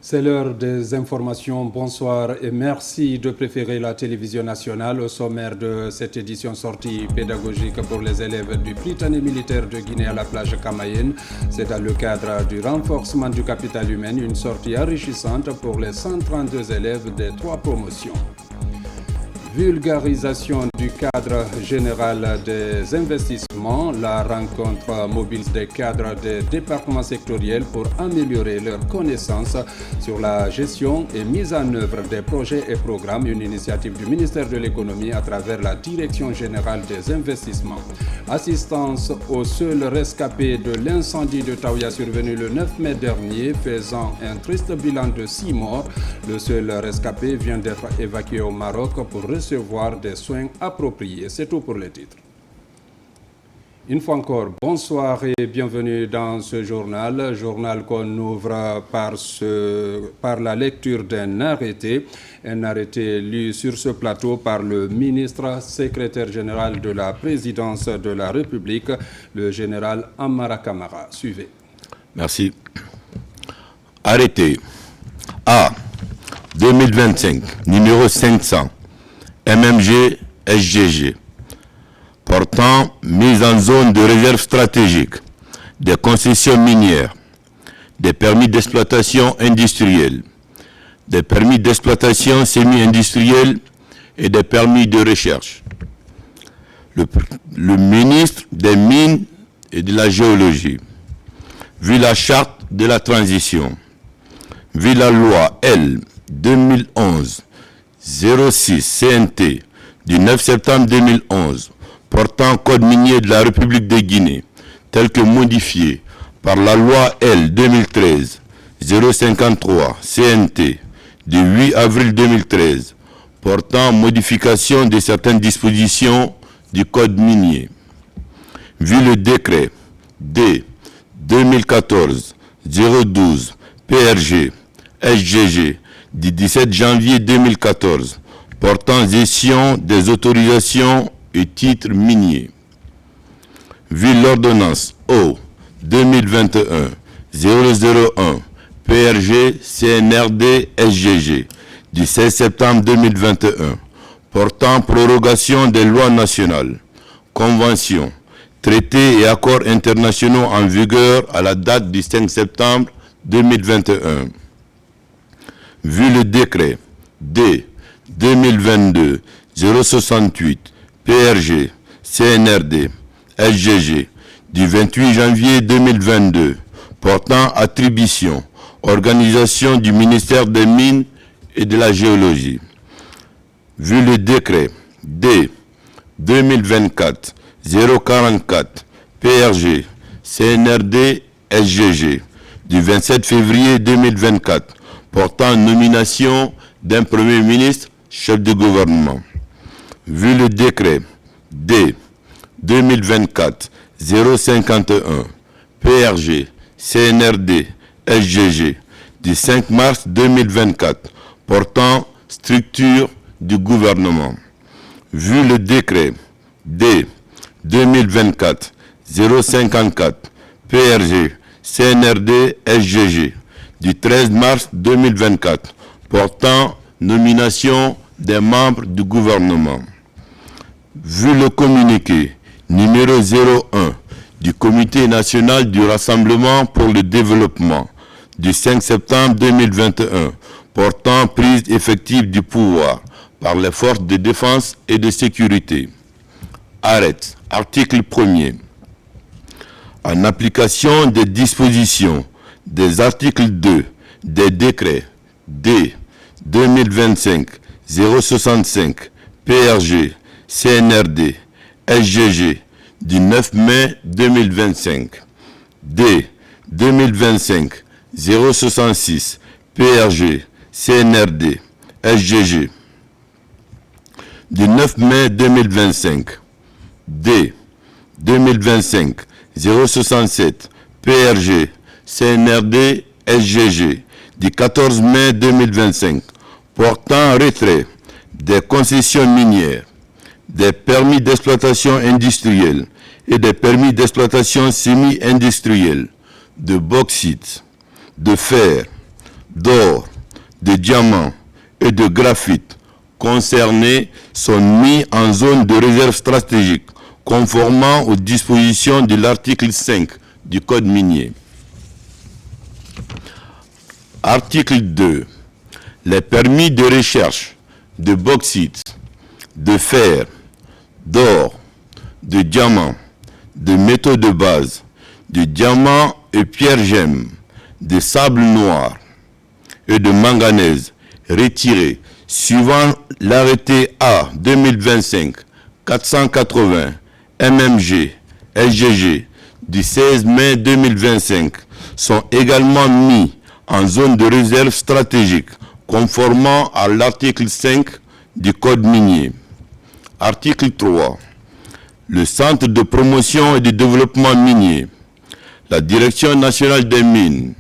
C'est l'heure des informations. Bonsoir et merci de préférer la télévision nationale. Au sommaire de cette édition sortie pédagogique pour les élèves du Prytanée militaire de Guinée à la plage Camayen. C'est dans le cadre du renforcement du capital humain, une sortie enrichissante pour les 132 élèves des 3 promotions. Vulgarisation du cadre général des investissements, la rencontre mobile des cadres des départements sectoriels pour améliorer leurs connaissances sur la gestion et mise en œuvre des projets et programmes, une initiative du ministère de l'économie à travers la Direction générale des investissements. Assistance aux seuls rescapés de l'incendie de Taouya survenu le 9 mai dernier, faisant un triste bilan de 6 morts. Le seul rescapé vient d'être évacué au Maroc pour recevoir des soins appropriés. C'est tout pour les titres. Une fois encore, bonsoir et bienvenue dans ce journal qu'on ouvre par la lecture d'un arrêté lu sur ce plateau par le ministre secrétaire général de la présidence de la République, le général Amara Kamara. Suivez. Merci. Arrêté A 2025, numéro 500, MMG SGG, portant mise en zone de réserve stratégique des concessions minières, des permis d'exploitation industrielle, des permis d'exploitation semi-industrielle et des permis de recherche. Le ministre des Mines et de la Géologie, vu la charte de la transition, vu la loi L 2011-06 CNT du 9 septembre 2011 portant code minier de la République de Guinée, tel que modifié par la loi L 2013-053 CNT du 8 avril 2013 portant modification de certaines dispositions du code minier. Vu le décret D 2014-012 PRG SGG du 17 janvier 2014 portant gestion des autorisations et titres miniers. Vu l'ordonnance O 2021-001 PRG CNRD SGG du 16 septembre 2021 portant prorogation des lois nationales, conventions, traités et accords internationaux en vigueur à la date du 5 septembre 2021. Vu le décret D 2022-068 PRG CNRD SGG du 28 janvier 2022 portant attribution, organisation du ministère des Mines et de la Géologie. Vu le décret D 2024-044 PRG CNRD SGG du 27 février 2024 portant nomination d'un Premier ministre, chef de gouvernement. Vu le décret D 2024-051 PRG CNRD SGG du 5 mars 2024 portant structure du gouvernement. Vu le décret D 2024-054 PRG CNRD SGG du 13 mars 2024 portant nomination des membres du gouvernement. Vu le communiqué numéro 01 du Comité national du Rassemblement pour le développement du 5 septembre 2021 portant prise effective du pouvoir par les forces de défense et de sécurité. Arrête. Article 1er. En application des dispositions des articles 2 des décrets D 2025-065 PRG CNRD SGG du 9 mai 2025, D 2025-066 PRG CNRD SGG du 9 mai 2025, D 2025-067 PRG CNRD SGG du 14 mai 2025 portant retrait des concessions minières, des permis d'exploitation industrielle et des permis d'exploitation semi-industrielle, de bauxite, de fer, d'or, de diamants et de graphite concernés sont mis en zone de réserve stratégique, conformément aux dispositions de l'article 5 du Code minier. Article 2. Les permis de recherche de bauxite, de fer, d'or, de diamants, de métaux de base, de diamants et pierres gemmes, de sable noir et de manganèse retirés suivant l'arrêté A 2025-480 MMG SGG du 16 mai 2025 sont également mis en zone de réserve stratégique conformément à l'article 5 du Code minier. Article 3. Le Centre de promotion et de développement minier, la Direction nationale des mines,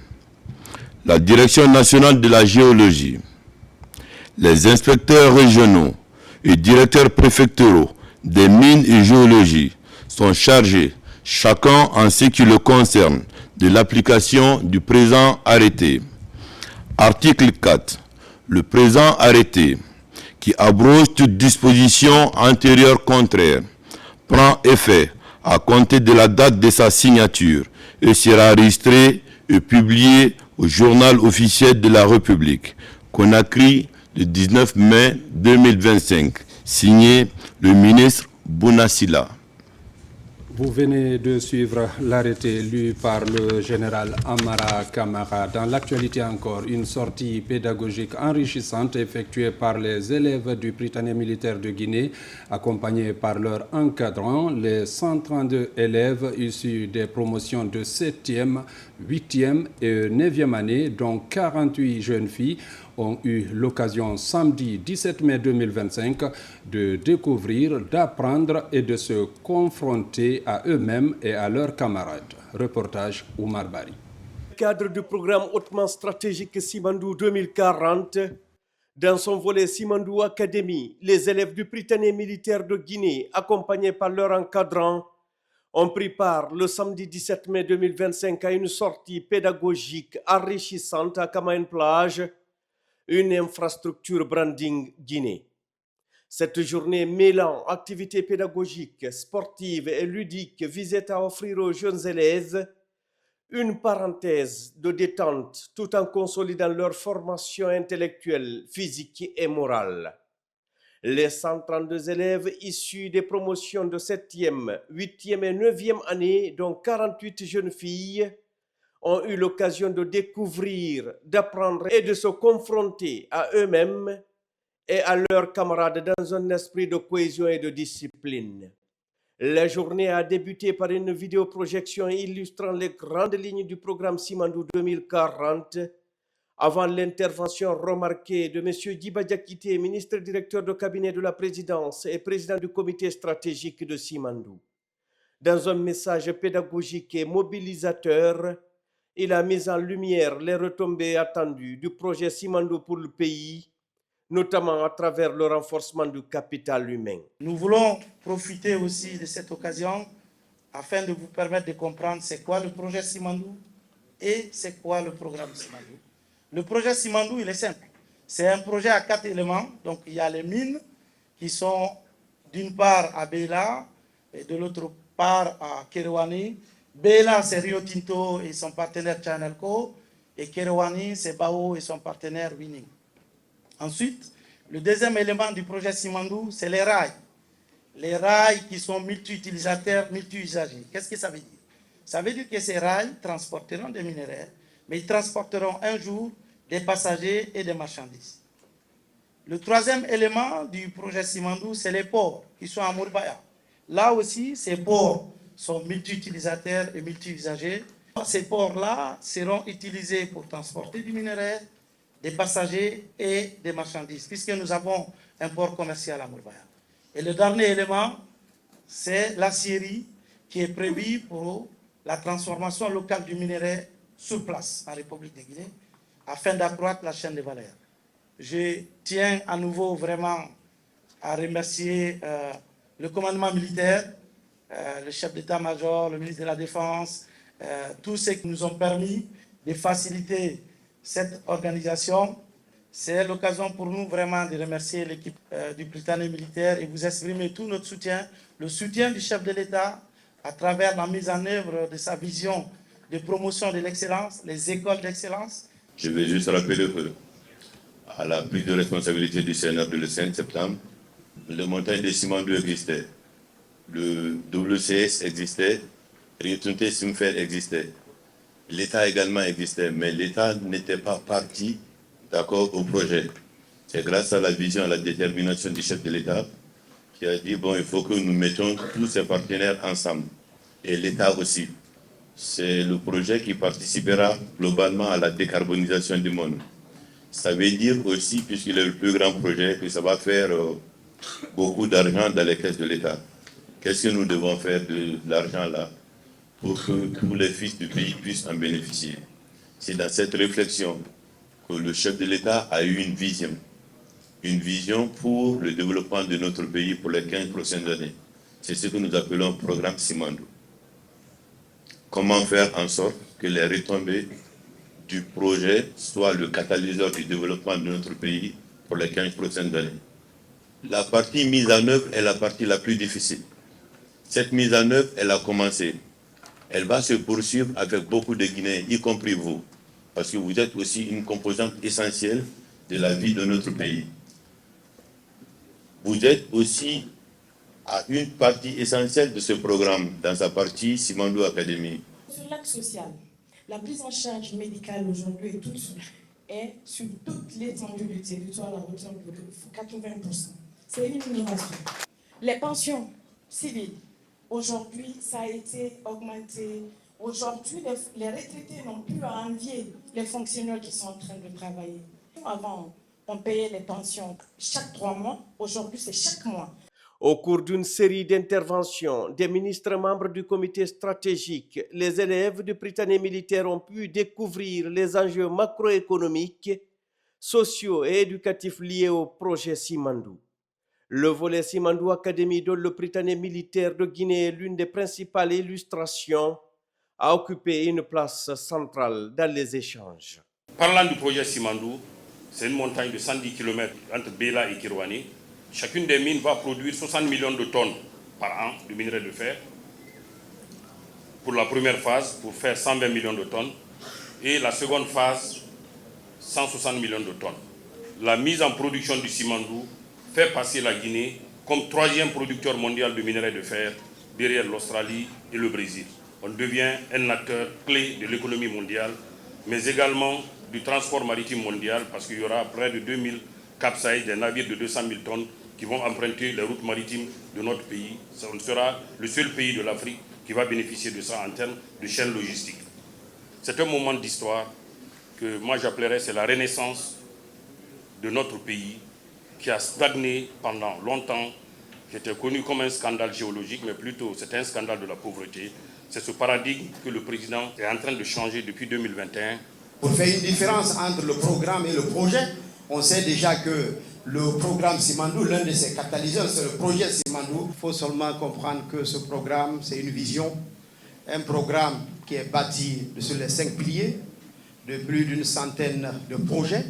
la Direction nationale de la géologie, les inspecteurs régionaux et directeurs préfectoraux des mines et géologie sont chargés, chacun en ce qui le concerne, de l'application du présent arrêté. Article 4. Le présent arrêté, qui abroge toute disposition antérieure contraire, prend effet à compter de la date de sa signature et sera enregistré et publié au Journal officiel de la République, Conakry, le 19 mai 2025, signé le ministre Bounasila. Vous venez de suivre l'arrêté lu par le général Amara Kamara. Dans l'actualité encore, une sortie pédagogique enrichissante effectuée par les élèves du Prytanée militaire de Guinée, accompagnés par leurs encadrants, les 132 élèves issus des promotions de 7e, 8e et 9e année, dont 48 jeunes filles, ont eu l'occasion samedi 17 mai 2025 de découvrir, d'apprendre et de se confronter à eux-mêmes et à leurs camarades. Reportage Oumar Bari. Cadre du programme hautement stratégique Simandou 2040, dans son volet Simandou Academy, les élèves du Prytanée militaire de Guinée, accompagnés par leurs encadrants, ont pris part le samedi 17 mai 2025 à une sortie pédagogique enrichissante à Kamaen Plage, une infrastructure branding Guinée. Cette journée mêlant activités pédagogiques, sportives et ludiques visait à offrir aux jeunes élèves une parenthèse de détente tout en consolidant leur formation intellectuelle, physique et morale. Les 132 élèves issus des promotions de 7e, 8e et 9e année, dont 48 jeunes filles, ont eu l'occasion de découvrir, d'apprendre et de se confronter à eux-mêmes et à leurs camarades dans un esprit de cohésion et de discipline. La journée a débuté par une vidéoprojection illustrant les grandes lignes du programme Simandou 2040 avant l'intervention remarquée de M. Diba Diakité, ministre directeur de cabinet de la présidence et président du comité stratégique de Simandou. Dans un message pédagogique et mobilisateur, il a mis en lumière les retombées attendues du projet Simandou pour le pays, notamment à travers le renforcement du capital humain. Nous voulons profiter aussi de cette occasion afin de vous permettre de comprendre c'est quoi le projet Simandou et c'est quoi le programme Simandou. Le projet Simandou, il est simple. C'est un projet à 4 éléments. Donc, il y a les mines qui sont d'une part à Bela et de l'autre part à Kerouani. Bela, c'est Rio Tinto et son partenaire Chanelco. Et Kerouani, c'est Bao et son partenaire Winning. Ensuite, le deuxième élément du projet Simandou, c'est les rails. Les rails qui sont multi-utilisateurs, multi-usagers. Qu'est-ce que ça veut dire? Ça veut dire que ces rails transporteront des minerais, mais ils transporteront un jour des passagers et des marchandises. Le troisième élément du projet Simandou, c'est les ports qui sont à Mourbaya. Là aussi, ces ports sont multi-utilisateurs et multi-usagers. Ces ports-là seront utilisés pour transporter du minerai, des passagers et des marchandises, puisque nous avons un port commercial à Mourbaya. Et le dernier élément, c'est l'acierie qui est prévue pour la transformation locale du minerai sur place en République de Guinée, afin d'accroître la chaîne de valeur. Je tiens à nouveau vraiment à remercier le commandement militaire, le chef d'état-major, le ministre de la Défense, tous ceux qui nous ont permis de faciliter cette organisation. C'est l'occasion pour nous vraiment de remercier l'équipe du Prytanée militaire et vous exprimer tout notre soutien, le soutien du chef de l'État à travers la mise en œuvre de sa vision de promotion de l'excellence, les écoles d'excellence. Je vais juste rappeler que à la prise de responsabilité du CNRD le 5 septembre, le montagne des Simandou existait, le WCS existait, Retourné Simfer existait, l'État également existait, mais l'État n'était pas parti d'accord au projet. C'est grâce à la vision, à la détermination du chef de l'État qui a dit, bon, il faut que nous mettions tous ces partenaires ensemble. Et l'État aussi. C'est le projet qui participera globalement à la décarbonisation du monde. Ça veut dire aussi, puisqu'il est le plus grand projet, que ça va faire beaucoup d'argent dans les caisses de l'État. Qu'est-ce que nous devons faire de l'argent là pour que tous les fils du pays puissent en bénéficier? C'est dans cette réflexion que le chef de l'État a eu une vision pour le développement de notre pays pour les 15 prochaines années. C'est ce que nous appelons programme Simandou. Comment faire en sorte que les retombées du projet soient le catalyseur du développement de notre pays pour les 15 prochaines années. La partie mise en œuvre est la partie la plus difficile. Cette mise en œuvre, elle a commencé. Elle va se poursuivre avec beaucoup de Guinéens, y compris vous, parce que vous êtes aussi une composante essentielle de la vie de notre pays. Vous êtes aussi à une partie essentielle de ce programme, dans sa partie Simandou Academy. Sur l'axe social, la prise en charge médicale aujourd'hui est sur toute l'étendue du territoire à hauteur de 80%. C'est une innovation. Les pensions civiles, aujourd'hui, ça a été augmenté. Aujourd'hui, les retraités n'ont plus à envier les fonctionnaires qui sont en train de travailler. Avant, on payait les pensions chaque 3 mois. Aujourd'hui, c'est chaque mois. Au cours d'une série d'interventions, des ministres membres du comité stratégique, les élèves du Prytanée militaire ont pu découvrir les enjeux macroéconomiques, sociaux et éducatifs liés au projet Simandou. Le volet Simandou Academy, dont le Prytanée militaire de Guinée est l'une des principales illustrations, a occupé une place centrale dans les échanges. Parlant du projet Simandou, c'est une montagne de 110 km entre Bela et Kirwani. Chacune des mines va produire 60 millions de tonnes par an de minerai de fer. Pour la première phase, pour faire 120 millions de tonnes. Et la seconde phase, 160 millions de tonnes. La mise en production du Simandou fait passer la Guinée comme 3e producteur mondial de minerai de fer derrière l'Australie et le Brésil. On devient un acteur clé de l'économie mondiale, mais également du transport maritime mondial, parce qu'il y aura près de 2000 capsizes, des navires de 200 000 tonnes qui vont emprunter les routes maritimes de notre pays. On sera le seul pays de l'Afrique qui va bénéficier de ça en termes de chaîne logistique. C'est un moment d'histoire que moi j'appellerais, c'est la renaissance de notre pays qui a stagné pendant longtemps, qui était connu comme un scandale géologique, mais plutôt c'est un scandale de la pauvreté. C'est ce paradigme que le président est en train de changer depuis 2021. Pour faire une différence entre le programme et le projet, on sait déjà que le programme Simandou, l'un de ses catalyseurs, c'est le projet Simandou. Il faut seulement comprendre que ce programme, c'est une vision, un programme qui est bâti sur les 5 piliers, de plus d'une centaine de projets,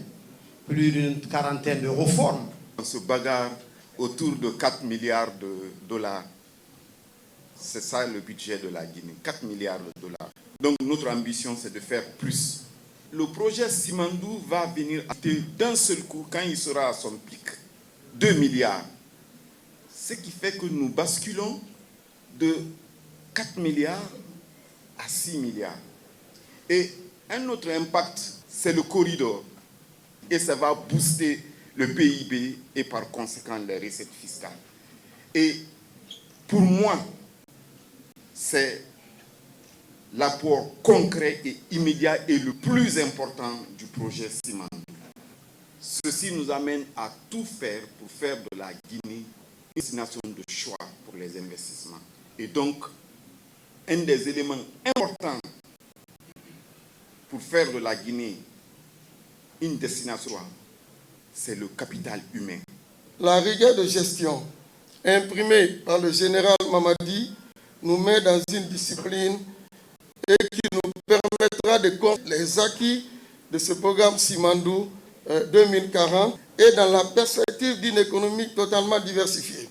plus d'une quarantaine de réformes. On se bagarre autour de 4 milliards de dollars. C'est ça le budget de la Guinée, 4 milliards de dollars. Donc notre ambition, c'est de faire plus. Le projet Simandou va venir d'un seul coup, quand il sera à son pic, 2 milliards. Ce qui fait que nous basculons de 4 milliards à 6 milliards. Et un autre impact, c'est le corridor. Et ça va booster le PIB et par conséquent les recettes fiscales. Et pour moi, c'est l'apport concret et immédiat et le plus important du projet Simandou. Ceci nous amène à tout faire pour faire de la Guinée une destination de choix pour les investissements. Et donc, un des éléments importants pour faire de la Guinée une destination, c'est le capital humain. La rigueur de gestion imprimée par le général Mamadi nous met dans une discipline et qui nous permettra de connaître les acquis de ce programme Simandou 2040 et dans la perspective d'une économie totalement diversifiée.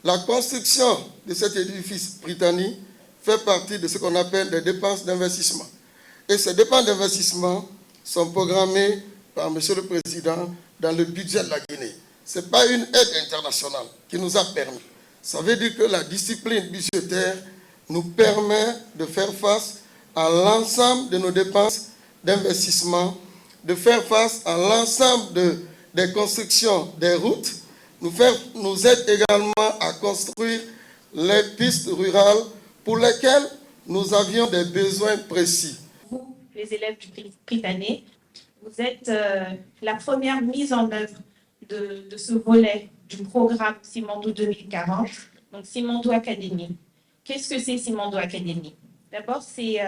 La construction de cet édifice britannique fait partie de ce qu'on appelle des dépenses d'investissement. Et ces dépenses d'investissement sont programmées par M. le Président dans le budget de la Guinée. Ce n'est pas une aide internationale qui nous a permis. Ça veut dire que la discipline budgétaire nous permet de faire face à l'ensemble de nos dépenses d'investissement, de faire face à l'ensemble des constructions des routes, nous aide également à construire les pistes rurales pour lesquelles nous avions des besoins précis. Vous, les élèves du Prytanée, vous êtes la première mise en œuvre de ce volet du programme Simandou 2040, donc Simandou Academy. Qu'est-ce que c'est Simandou Academy? D'abord, c'est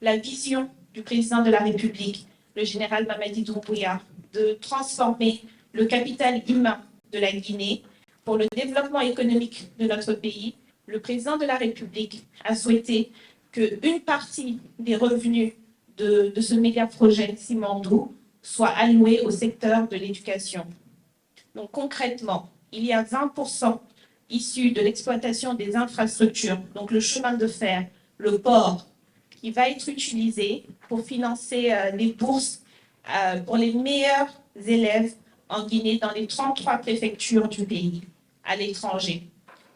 la vision du président de la République, le général Mamadi Doumbouya, de transformer le capital humain de la Guinée pour le développement économique de notre pays. Le président de la République a souhaité qu'une partie des revenus de ce méga-projet Simandou soit allouée au secteur de l'éducation. Donc concrètement, il y a 20% issus de l'exploitation des infrastructures, donc le chemin de fer, le port, qui va être utilisé pour financer les bourses pour les meilleurs élèves en Guinée dans les 33 préfectures du pays, à l'étranger.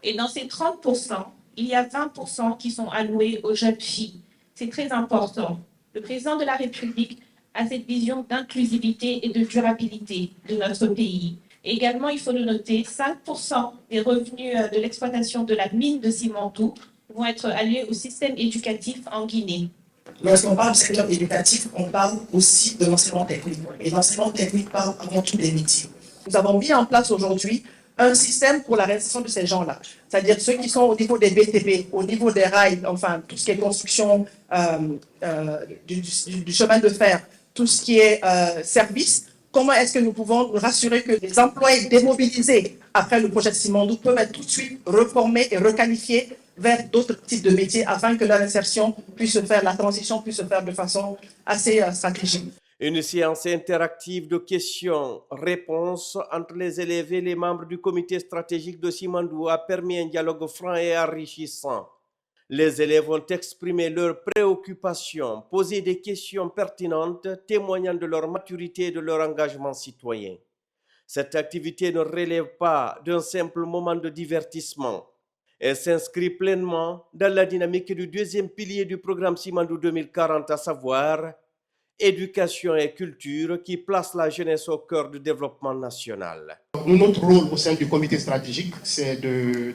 Et dans ces 30%, il y a 20% qui sont alloués aux jeunes filles. C'est très important. Le président de la République a cette vision d'inclusivité et de durabilité de notre pays. Également, il faut le noter, 5% des revenus de l'exploitation de la mine de Simandou vont être alloués au système éducatif en Guinée. Lorsqu'on parle du secteur éducatif, on parle aussi de l'enseignement technique. Et l'enseignement technique parle avant tout des métiers. Nous avons mis en place aujourd'hui un système pour la réinsertion de ces gens-là. C'est-à-dire ceux qui sont au niveau des BTP, au niveau des rails, enfin tout ce qui est construction du chemin de fer, tout ce qui est service. Comment est-ce que nous pouvons nous rassurer que les employés démobilisés après le projet de Simandou peuvent être tout de suite reformés et requalifiés vers d'autres types de métiers afin que leur insertion puisse se faire, la transition puisse se faire de façon assez stratégique. Une séance interactive de questions-réponses entre les élèves et les membres du comité stratégique de Simandou a permis un dialogue franc et enrichissant. Les élèves ont exprimé leurs préoccupations, posé des questions pertinentes, témoignant de leur maturité et de leur engagement citoyen. Cette activité ne relève pas d'un simple moment de divertissement. Elle s'inscrit pleinement dans la dynamique du deuxième pilier du programme Simandou 2040, à savoir éducation et culture, qui place la jeunesse au cœur du développement national. Notre rôle au sein du comité stratégique, c'est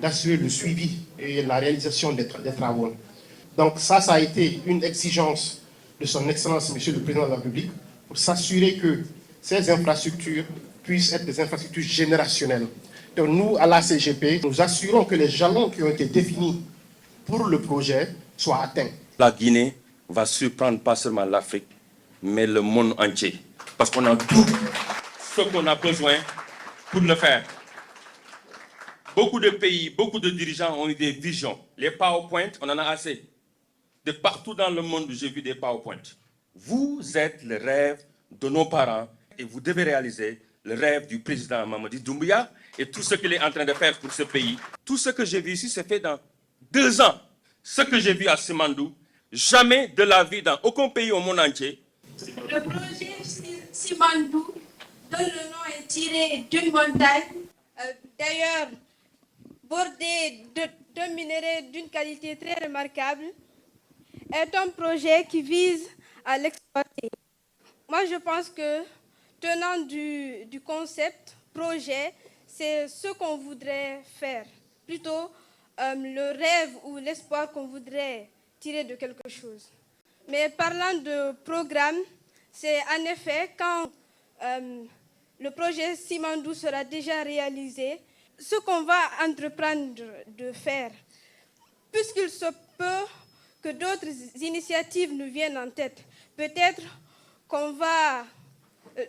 d'assurer le suivi et la réalisation des travaux. Donc ça a été une exigence de son Excellence, Monsieur le Président de la République, pour s'assurer que ces infrastructures puissent être des infrastructures générationnelles. Donc nous, à la CGP, nous assurons que les jalons qui ont été définis pour le projet soient atteints. La Guinée va surprendre pas seulement l'Afrique, mais le monde entier. Parce qu'on a tout ce qu'on a besoin pour le faire. Beaucoup de pays, beaucoup de dirigeants ont eu des visions. Les PowerPoint, on en a assez. De partout dans le monde, j'ai vu des PowerPoint. Vous êtes le rêve de nos parents et vous devez réaliser le rêve du président Mamadi Doumbouya et tout ce qu'il est en train de faire pour ce pays. Tout ce que j'ai vu ici, c'est fait dans 2 ans. Ce que j'ai vu à Simandou, jamais de la vie dans aucun pays au monde entier. Le projet Simandou, dont le nom est tiré d'une montagne, d'ailleurs bordée de minerais d'une qualité très remarquable, est un projet qui vise à l'exploiter. Moi, je pense que, tenant du concept projet, c'est ce qu'on voudrait faire, plutôt le rêve ou l'espoir qu'on voudrait tirer de quelque chose. Mais parlant de programme, c'est en effet quand le projet Simandou sera déjà réalisé, ce qu'on va entreprendre de faire, puisqu'il se peut que d'autres initiatives nous viennent en tête. Peut-être qu'on va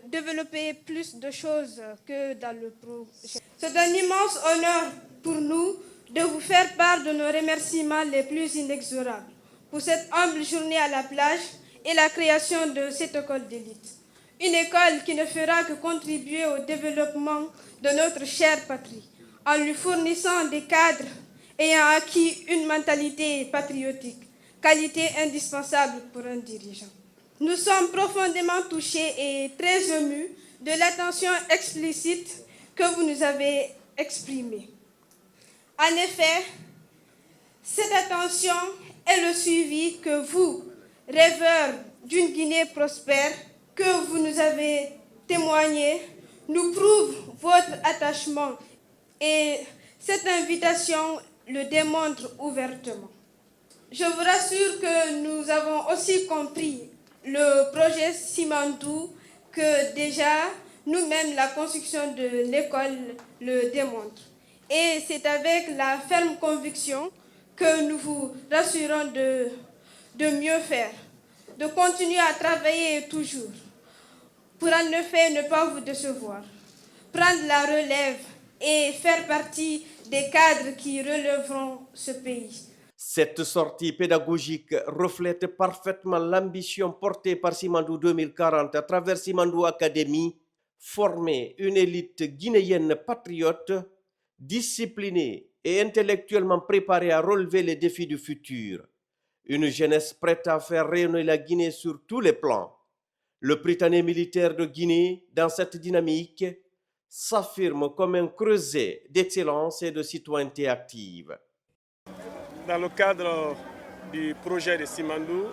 développer plus de choses que dans le projet. C'est un immense honneur pour nous de vous faire part de nos remerciements les plus inexorables pour cette humble journée à la plage et la création de cette école d'élite. Une école qui ne fera que contribuer au développement de notre chère patrie, en lui fournissant des cadres ayant acquis une mentalité patriotique, qualité indispensable pour un dirigeant. Nous sommes profondément touchés et très émus de l'attention explicite que vous nous avez exprimée. En effet, cette attention est le suivi que vous, rêveurs d'une Guinée prospère, que vous nous avez témoigné, nous prouve votre attachement et cette invitation le démontre ouvertement. Je vous rassure que nous avons aussi compris le projet Simandou, que déjà nous-mêmes la construction de l'école le démontre. Et c'est avec la ferme conviction que nous vous rassurons de mieux faire, de continuer à travailler toujours, pour en effet ne pas vous décevoir, prendre la relève et faire partie des cadres qui relèveront ce pays. Cette sortie pédagogique reflète parfaitement l'ambition portée par Simandou 2040 à travers Simandou Academy, former une élite guinéenne patriote, disciplinée et intellectuellement préparée à relever les défis du futur. Une jeunesse prête à faire rayonner la Guinée sur tous les plans. Le Prytanée militaire de Guinée, dans cette dynamique, s'affirme comme un creuset d'excellence et de citoyenneté active. Dans le cadre du projet de Simandou,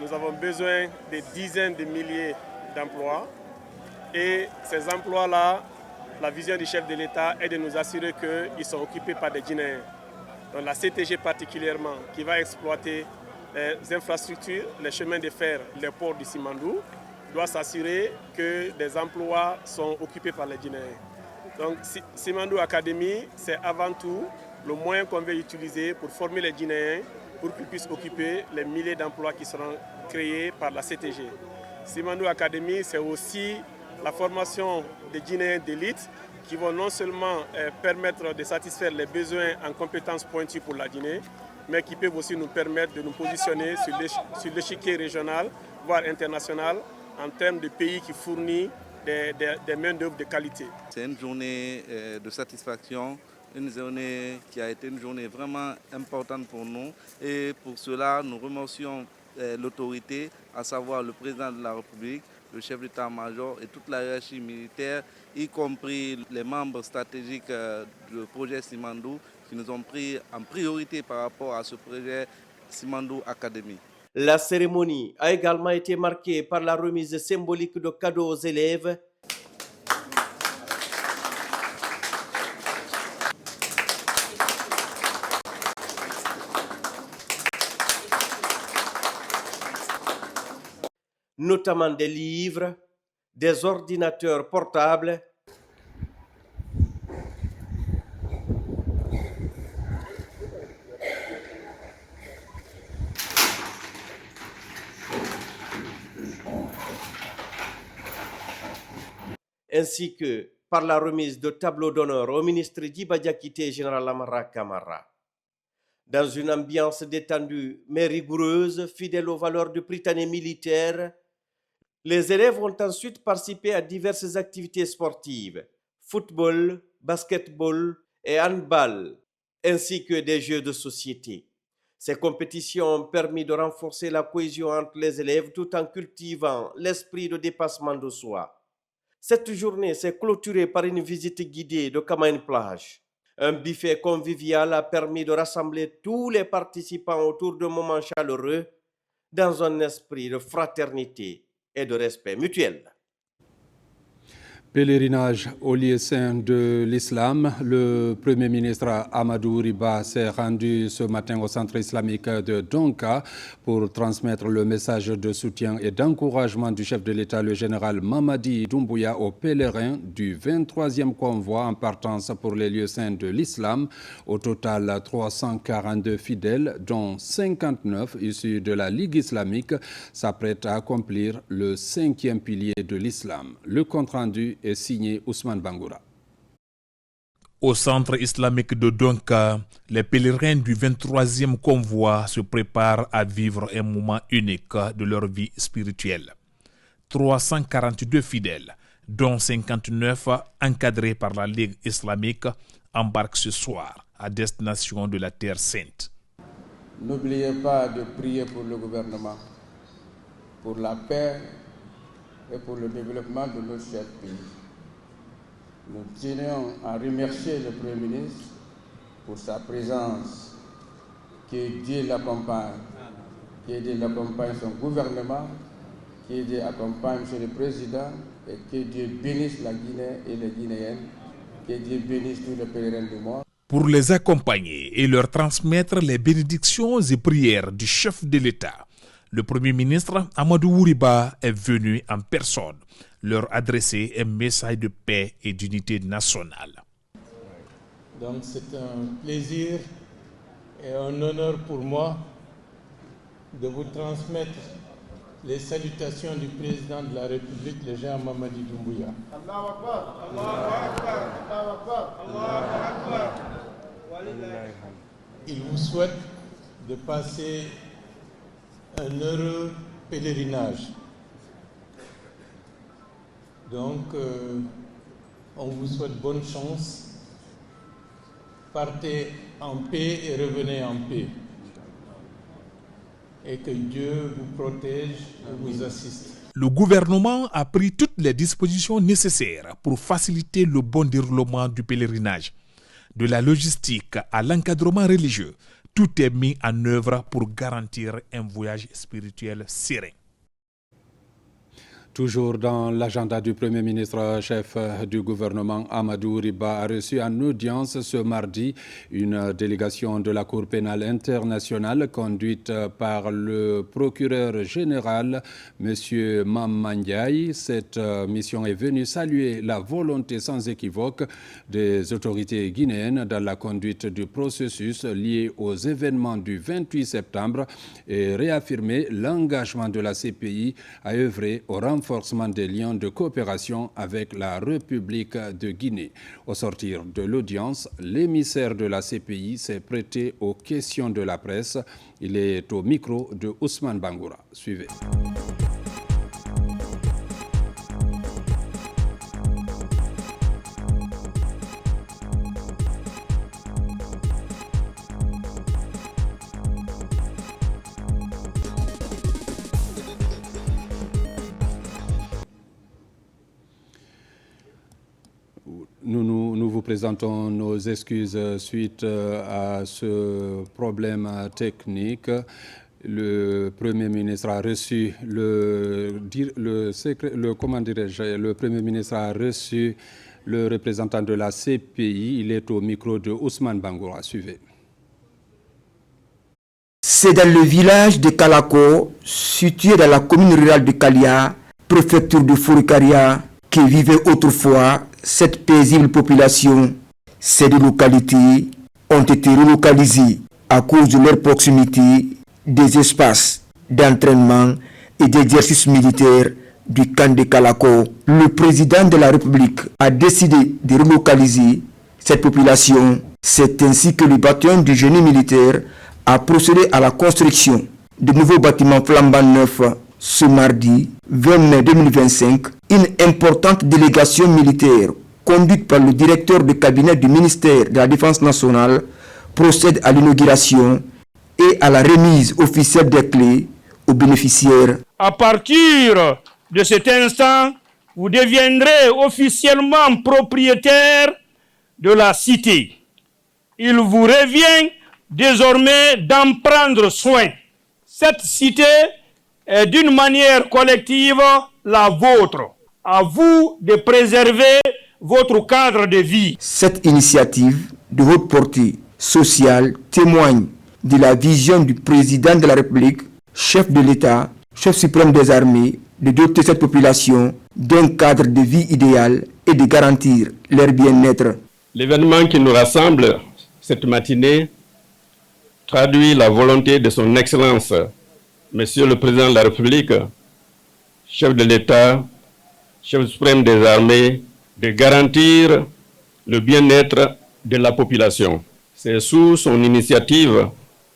nous avons besoin de dizaines de milliers d'emplois. Et ces emplois-là, la vision du chef de l'État est de nous assurer qu'ils sont occupés par des Guinéens. Donc la CTG particulièrement, qui va exploiter les infrastructures, les chemins de fer, les ports du Simandou, doit s'assurer que des emplois sont occupés par les Guinéens. Donc Simandou Academy, c'est avant tout le moyen qu'on veut utiliser pour former les Guinéens pour qu'ils puissent occuper les milliers d'emplois qui seront créés par la CTG. Simandou Academy, c'est aussi la formation des Guinéens d'élite qui vont non seulement permettre de satisfaire les besoins en compétences pointues pour la Guinée, mais qui peuvent aussi nous permettre de nous positionner sur l'échiquier régional, voire international, en termes de pays qui fournissent des main-d'œuvre de qualité. C'est une journée de satisfaction, une journée qui a été une journée vraiment importante pour nous. Et pour cela, nous remercions l'autorité, à savoir le président de la République, le chef d'état-major et toute la hiérarchie militaire, y compris les membres stratégiques du projet Simandou, qui nous ont pris en priorité par rapport à ce projet Simandou Academy. La cérémonie a également été marquée par la remise symbolique de cadeaux aux élèves. Notamment des livres, des ordinateurs portables, ainsi que par la remise de tableaux d'honneur au ministre Djiba Diakité et général Amara Kamara. Dans une ambiance détendue mais rigoureuse, fidèle aux valeurs du Prytanée militaire, les élèves ont ensuite participé à diverses activités sportives, football, basketball et handball, ainsi que des jeux de société. Ces compétitions ont permis de renforcer la cohésion entre les élèves tout en cultivant l'esprit de dépassement de soi. Cette journée s'est clôturée par une visite guidée de Kamaïn Plage. Un buffet convivial a permis de rassembler tous les participants autour d'un moment chaleureux dans un esprit de fraternité et de respect mutuel. Pèlerinage au lieu saint de l'islam, le Premier ministre Amadou Riba s'est rendu ce matin au centre islamique de Donka pour transmettre le message de soutien et d'encouragement du chef de l'État, le général Mamadi Doumbouya, aux pèlerins du 23e convoi en partance pour les lieux saints de l'islam. Au total, 342 fidèles, dont 59 issus de la Ligue islamique, s'apprêtent à accomplir le 5e pilier de l'islam. Le compte-rendu est signé Ousmane Bangoura. Au centre islamique de Donka, les pèlerins du 23e convoi se préparent à vivre un moment unique de leur vie spirituelle. 342 fidèles, dont 59 encadrés par la Ligue islamique, embarquent ce soir à destination de la Terre Sainte. N'oubliez pas de prier pour le gouvernement, pour la paix et pour le développement de notre cher pays. Nous tenons à remercier le Premier ministre pour sa présence, que Dieu l'accompagne, que Dieu accompagne son gouvernement, que Dieu accompagne M. le Président et que Dieu bénisse la Guinée et les Guinéennes, que Dieu bénisse tous les pèlerins du monde. Pour les accompagner et leur transmettre les bénédictions et prières du chef de l'État, le Premier ministre Amadou Ouriba est venu en personne leur adresser un message de paix et d'unité nationale. Donc c'est un plaisir et un honneur pour moi de vous transmettre les salutations du président de la République, le général Mamadi Doumbouya. Il vous souhaite de passer un heureux pèlerinage. Donc, on vous souhaite bonne chance. Partez en paix et revenez en paix. Et que Dieu vous protège et vous assiste. Le gouvernement a pris toutes les dispositions nécessaires pour faciliter le bon déroulement du pèlerinage. De la logistique à l'encadrement religieux, tout est mis en œuvre pour garantir un voyage spirituel serein. Toujours dans l'agenda du Premier ministre, chef du gouvernement Amadou Ouriba a reçu en audience ce mardi une délégation de la Cour pénale internationale conduite par le procureur général, M. Mamman-Ndiaye. Cette mission est venue saluer la volonté sans équivoque des autorités guinéennes dans la conduite du processus lié aux événements du 28 septembre et réaffirmer l'engagement de la CPI à œuvrer au renforcement des liens de coopération avec la République de Guinée. Au sortir de l'audience, l'émissaire de la CPI s'est prêté aux questions de la presse. Il est au micro de Ousmane Bangoura. Suivez. Nous vous présentons nos excuses suite à ce problème technique. Le Premier ministre a reçu le Premier ministre a reçu le représentant de la CPI. Il est au micro de Ousmane Bangoura. Suivez. C'est dans le village de Kalako, situé dans la commune rurale de Kalia, préfecture de Fourikaria, que vivait autrefois cette paisible population. Ces deux localités ont été relocalisées à cause de leur proximité des espaces d'entraînement et d'exercice militaire du camp de Kalako. Le président de la République a décidé de relocaliser cette population. C'est ainsi que le bataillon du génie militaire a procédé à la construction de nouveaux bâtiments flambant neufs. Ce mardi 20 mai 2025, une importante délégation militaire conduite par le directeur de cabinet du ministère de la Défense nationale procède à l'inauguration et à la remise officielle des clés aux bénéficiaires. À partir de cet instant, vous deviendrez officiellement propriétaire de la cité. Il vous revient désormais d'en prendre soin. Cette cité est d'une manière collective la vôtre. À vous de préserver votre cadre de vie. Cette initiative de haute portée sociale témoigne de la vision du président de la République, chef de l'État, chef suprême des armées, de doter cette population d'un cadre de vie idéal et de garantir leur bien-être. L'événement qui nous rassemble cette matinée traduit la volonté de son Excellence, Monsieur le Président de la République, chef de l'État, chef suprême des armées, de garantir le bien-être de la population. C'est sous son initiative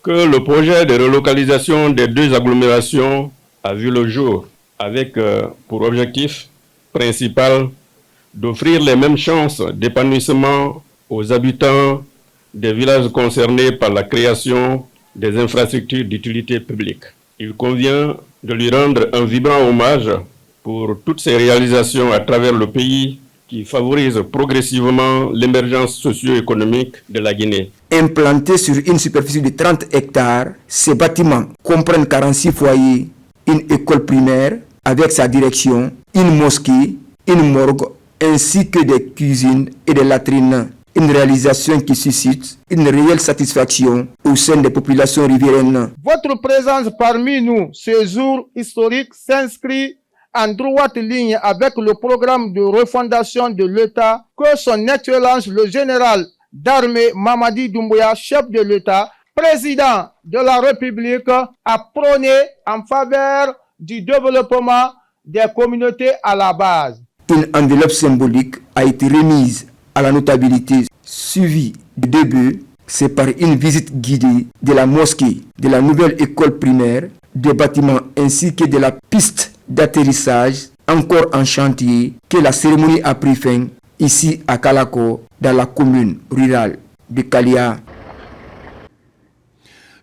que le projet de relocalisation des deux agglomérations a vu le jour. avec pour objectif principal d'offrir les mêmes chances d'épanouissement aux habitants des villages concernés par la création des infrastructures d'utilité publique. Il convient de lui rendre un vibrant hommage pour toutes ces réalisations à travers le pays qui favorisent progressivement l'émergence socio-économique de la Guinée. Implantés sur une superficie de 30 hectares, ces bâtiments comprennent 46 foyers, une école primaire avec sa direction, une mosquée, une morgue, ainsi que des cuisines et des latrines. Une réalisation qui suscite une réelle satisfaction au sein des populations riveraines. Votre présence parmi nous ce jour historique s'inscrit en droite ligne avec le programme de refondation de l'État que son Excellence le général d'armée Mamadi Doumbouya, chef de l'État, président de la République, a prôné en faveur du développement des communautés à la base. Une enveloppe symbolique a été remise à la notabilité, suivie du début, c'est par une visite guidée de la mosquée, de la nouvelle école primaire, des bâtiments ainsi que de la piste d'atterrissage encore en chantier, que la cérémonie a pris fin ici à Kalako, dans la commune rurale de Kalia.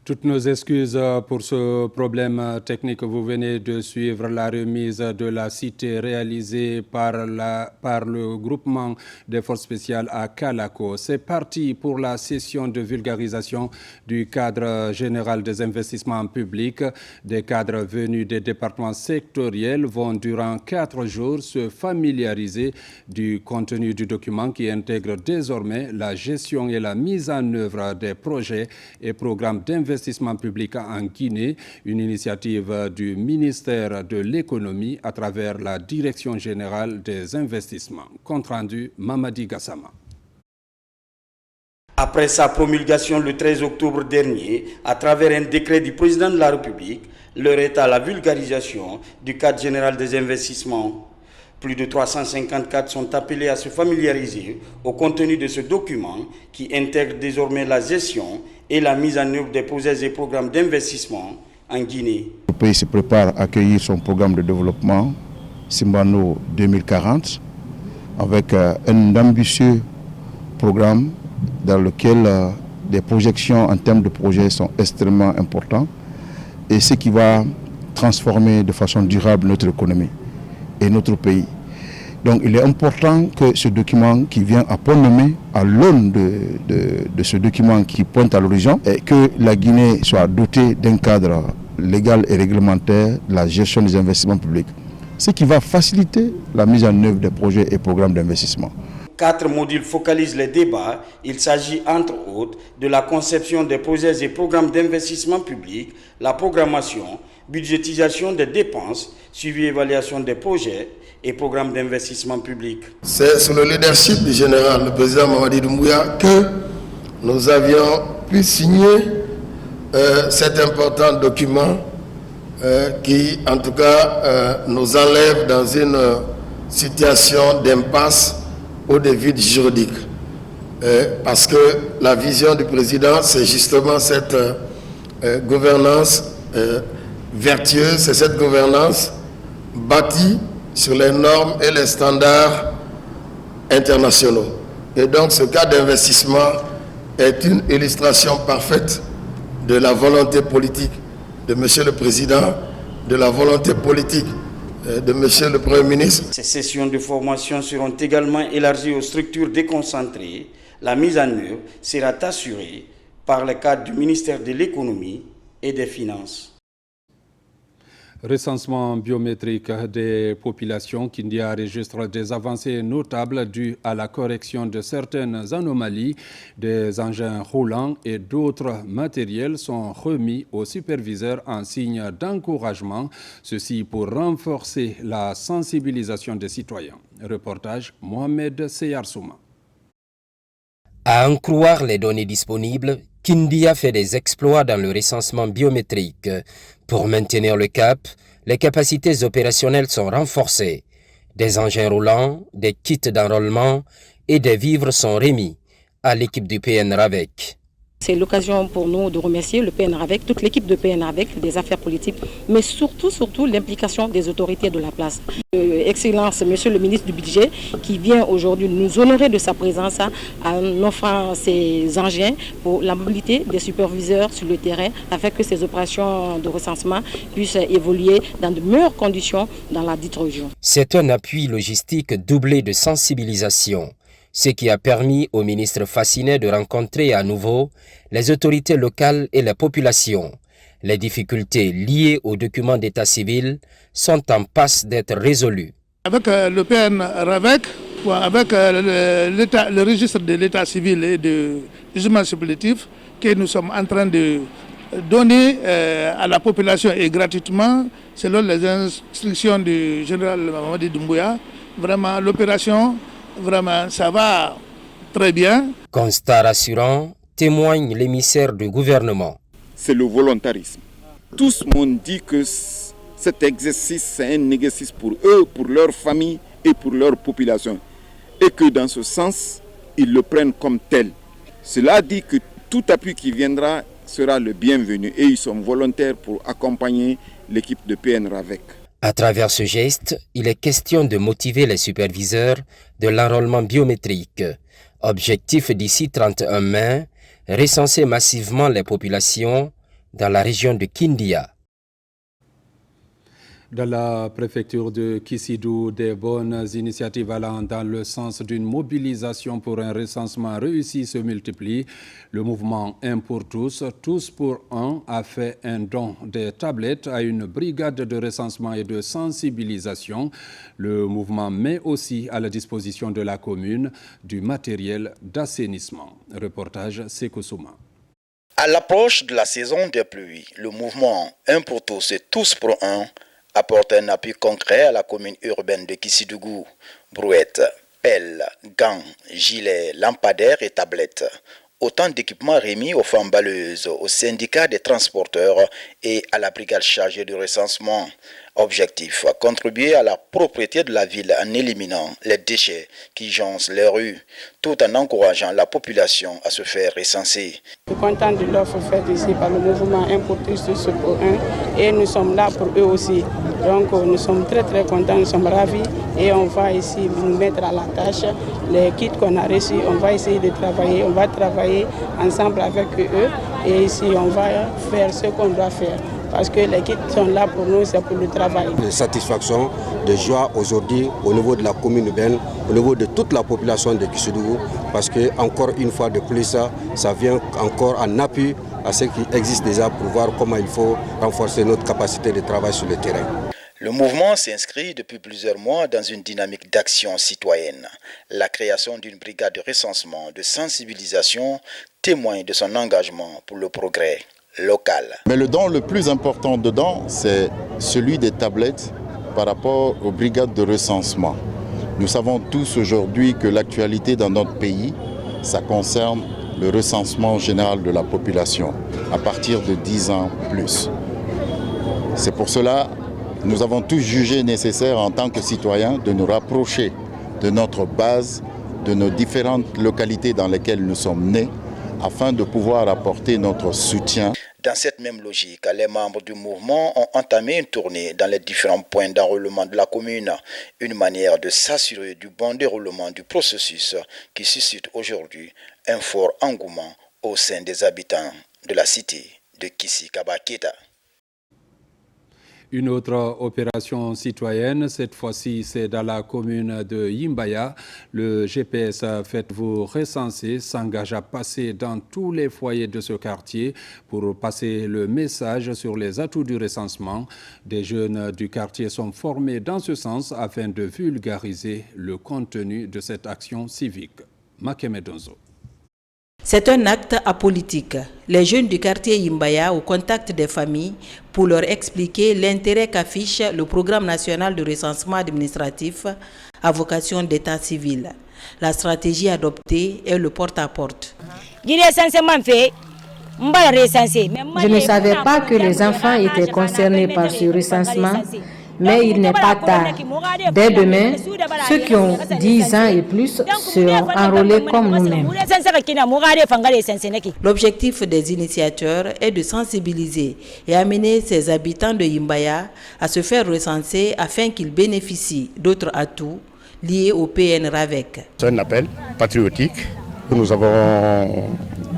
Toutes nos excuses pour ce problème technique. Vous venez de suivre la remise de la cité réalisée par le groupement des forces spéciales à Kalako. C'est parti pour la session de vulgarisation du cadre général des investissements publics. Des cadres venus des départements sectoriels vont durant 4 jours se familiariser du contenu du document qui intègre désormais la gestion et la mise en œuvre des projets et programmes d'investissement public en Guinée, une initiative du ministère de l'économie à travers la Direction générale des investissements. Compte rendu, Mamadi Gassama. Après sa promulgation le 13 octobre dernier, à travers un décret du président de la République, l'heure est à la vulgarisation du cadre général des investissements. Plus de 354 sont appelés à se familiariser au contenu de ce document qui intègre désormais la gestion et la mise en œuvre des projets et programmes d'investissement en Guinée. Le pays se prépare à accueillir son programme de développement Simbano 2040 avec un ambitieux programme dans lequel des projections en termes de projets sont extrêmement importantes et ce qui va transformer de façon durable notre économie et notre pays. Donc il est important que ce document qui vient à point nommé, à l'aune de ce document qui pointe à l'horizon, et que la Guinée soit dotée d'un cadre légal et réglementaire de la gestion des investissements publics, ce qui va faciliter la mise en œuvre des projets et programmes d'investissement. 4 modules focalisent les débats. Il s'agit entre autres de la conception des projets et programmes d'investissement public, la programmation, budgétisation des dépenses, suivi et évaluation des projets et programmes d'investissement public. C'est sous le leadership du général, le président Mamadi Doumbouya, que nous avions pu signer cet important document qui, en tout cas, nous enlève dans une situation d'impasse ou de vide juridique. Parce que la vision du président, c'est justement cette gouvernance vertueuse, c'est cette gouvernance bâtie sur les normes et les standards internationaux. Et donc ce cas d'investissement est une illustration parfaite de la volonté politique de M. le Président, de la volonté politique de M. le Premier ministre. Ces sessions de formation seront également élargies aux structures déconcentrées. La mise en œuvre sera assurée par le cadre du ministère de l'économie et des finances. Recensement biométrique des populations, Kindia enregistre des avancées notables dues à la correction de certaines anomalies. Des engins roulants et d'autres matériels sont remis aux superviseurs en signe d'encouragement, ceci pour renforcer la sensibilisation des citoyens. Reportage Mohamed Seyarsouma. À en croire les données disponibles, Kindia fait des exploits dans le recensement biométrique. Pour maintenir le cap, les capacités opérationnelles sont renforcées. Des engins roulants, des kits d'enrôlement et des vivres sont remis à l'équipe du PN RAVEC. C'est l'occasion pour nous de remercier le PNRAVEC, toute l'équipe de PNRAVEC, des affaires politiques, mais surtout l'implication des autorités de la place. Excellence, Monsieur le ministre du Budget, qui vient aujourd'hui nous honorer de sa présence en offrant ses engins pour la mobilité des superviseurs sur le terrain, afin que ces opérations de recensement puissent évoluer dans de meilleures conditions dans la dite région. C'est un appui logistique doublé de sensibilisation, ce qui a permis au ministre Fascinet de rencontrer à nouveau les autorités locales et la population. Les difficultés liées aux documents d'état civil sont en passe d'être résolues. Avec le PNRAVEC, avec le registre de l'état civil et de jugement supplétif que nous sommes en train de donner à la population et gratuitement, selon les instructions du général Mamadi Doumbouya, vraiment l'opération, vraiment ça va très bien. Constat rassurant, témoigne l'émissaire du gouvernement. C'est le volontarisme. Tous m'ont dit que cet exercice, c'est un exercice pour eux, pour leur famille et pour leur population. Et que dans ce sens, ils le prennent comme tel. Cela dit que tout appui qui viendra sera le bienvenu et ils sont volontaires pour accompagner l'équipe de PNRAVEC. À travers ce geste, il est question de motiver les superviseurs de l'enrôlement biométrique. Objectif d'ici 31 mai, recenser massivement les populations dans la région de Kindia. Dans la préfecture de Kisidou, des bonnes initiatives allant dans le sens d'une mobilisation pour un recensement réussi se multiplient. Le mouvement Un pour tous, tous pour un, a fait un don des tablettes à une brigade de recensement et de sensibilisation. Le mouvement met aussi à la disposition de la commune du matériel d'assainissement. Reportage Sekosouma. À l'approche de la saison des pluies, le mouvement Un pour tous et tous pour un apporte un appui concret à la commune urbaine de Kissidougou. Brouettes, pelles, gants, gilets, lampadaires et tablettes. Autant d'équipements remis aux femmes baleuses, au syndicat des transporteurs et à la brigade chargée du recensement. Objectif, contribuer à la propriété de la ville en éliminant les déchets qui jonchent les rues, tout en encourageant la population à se faire recenser. Je suis content de l'offre faite ici par le mouvement Un pour tous, tous pour un, et nous sommes là pour eux aussi. Donc nous sommes très contents, nous sommes ravis et on va ici nous mettre à la tâche. Les kits qu'on a reçus, on va essayer de travailler, on va travailler ensemble avec eux et ici on va faire ce qu'on doit faire. Parce que les kits sont là pour nous, c'est pour le travail. De satisfaction, de joie aujourd'hui au niveau de la commune urbaine, au niveau de toute la population de Kissidougou, parce que encore une fois de plus, ça vient encore en appui à ce qui existe déjà pour voir comment il faut renforcer notre capacité de travail sur le terrain. Le mouvement s'inscrit depuis plusieurs mois dans une dynamique d'action citoyenne. La création d'une brigade de recensement, de sensibilisation témoigne de son engagement pour le progrès local. Mais le don le plus important dedans, c'est celui des tablettes par rapport aux brigades de recensement. Nous savons tous aujourd'hui que l'actualité dans notre pays, ça concerne le recensement général de la population à partir de 10 ans plus. C'est pour cela que nous avons tous jugé nécessaire en tant que citoyens de nous rapprocher de notre base, de nos différentes localités dans lesquelles nous sommes nés, afin de pouvoir apporter notre soutien. Dans cette même logique, les membres du mouvement ont entamé une tournée dans les différents points d'enrôlement de la commune, une manière de s'assurer du bon déroulement du processus qui suscite aujourd'hui un fort engouement au sein des habitants de la cité de Kissi-Kabaketa. Une autre opération citoyenne, cette fois-ci c'est dans la commune de Yimbaya. Le GPS Faites-vous recenser s'engage à passer dans tous les foyers de ce quartier pour passer le message sur les atouts du recensement. Des jeunes du quartier sont formés dans ce sens afin de vulgariser le contenu de cette action civique. Makeme Donzo. C'est un acte apolitique. Les jeunes du quartier Yimbaya au contact des familles pour leur expliquer l'intérêt qu'affiche le programme national de recensement administratif à vocation d'état civil. La stratégie adoptée est le porte-à-porte. Je ne savais pas que les enfants étaient concernés par ce recensement, Mais il n'est pas tard. Dès demain, ceux qui ont 10 ans et plus seront enrôlés comme nous-mêmes. L'objectif des initiateurs est de sensibiliser et amener ces habitants de Yimbaya à se faire recenser afin qu'ils bénéficient d'autres atouts liés au PN RAVEC. C'est un appel patriotique. Nous avons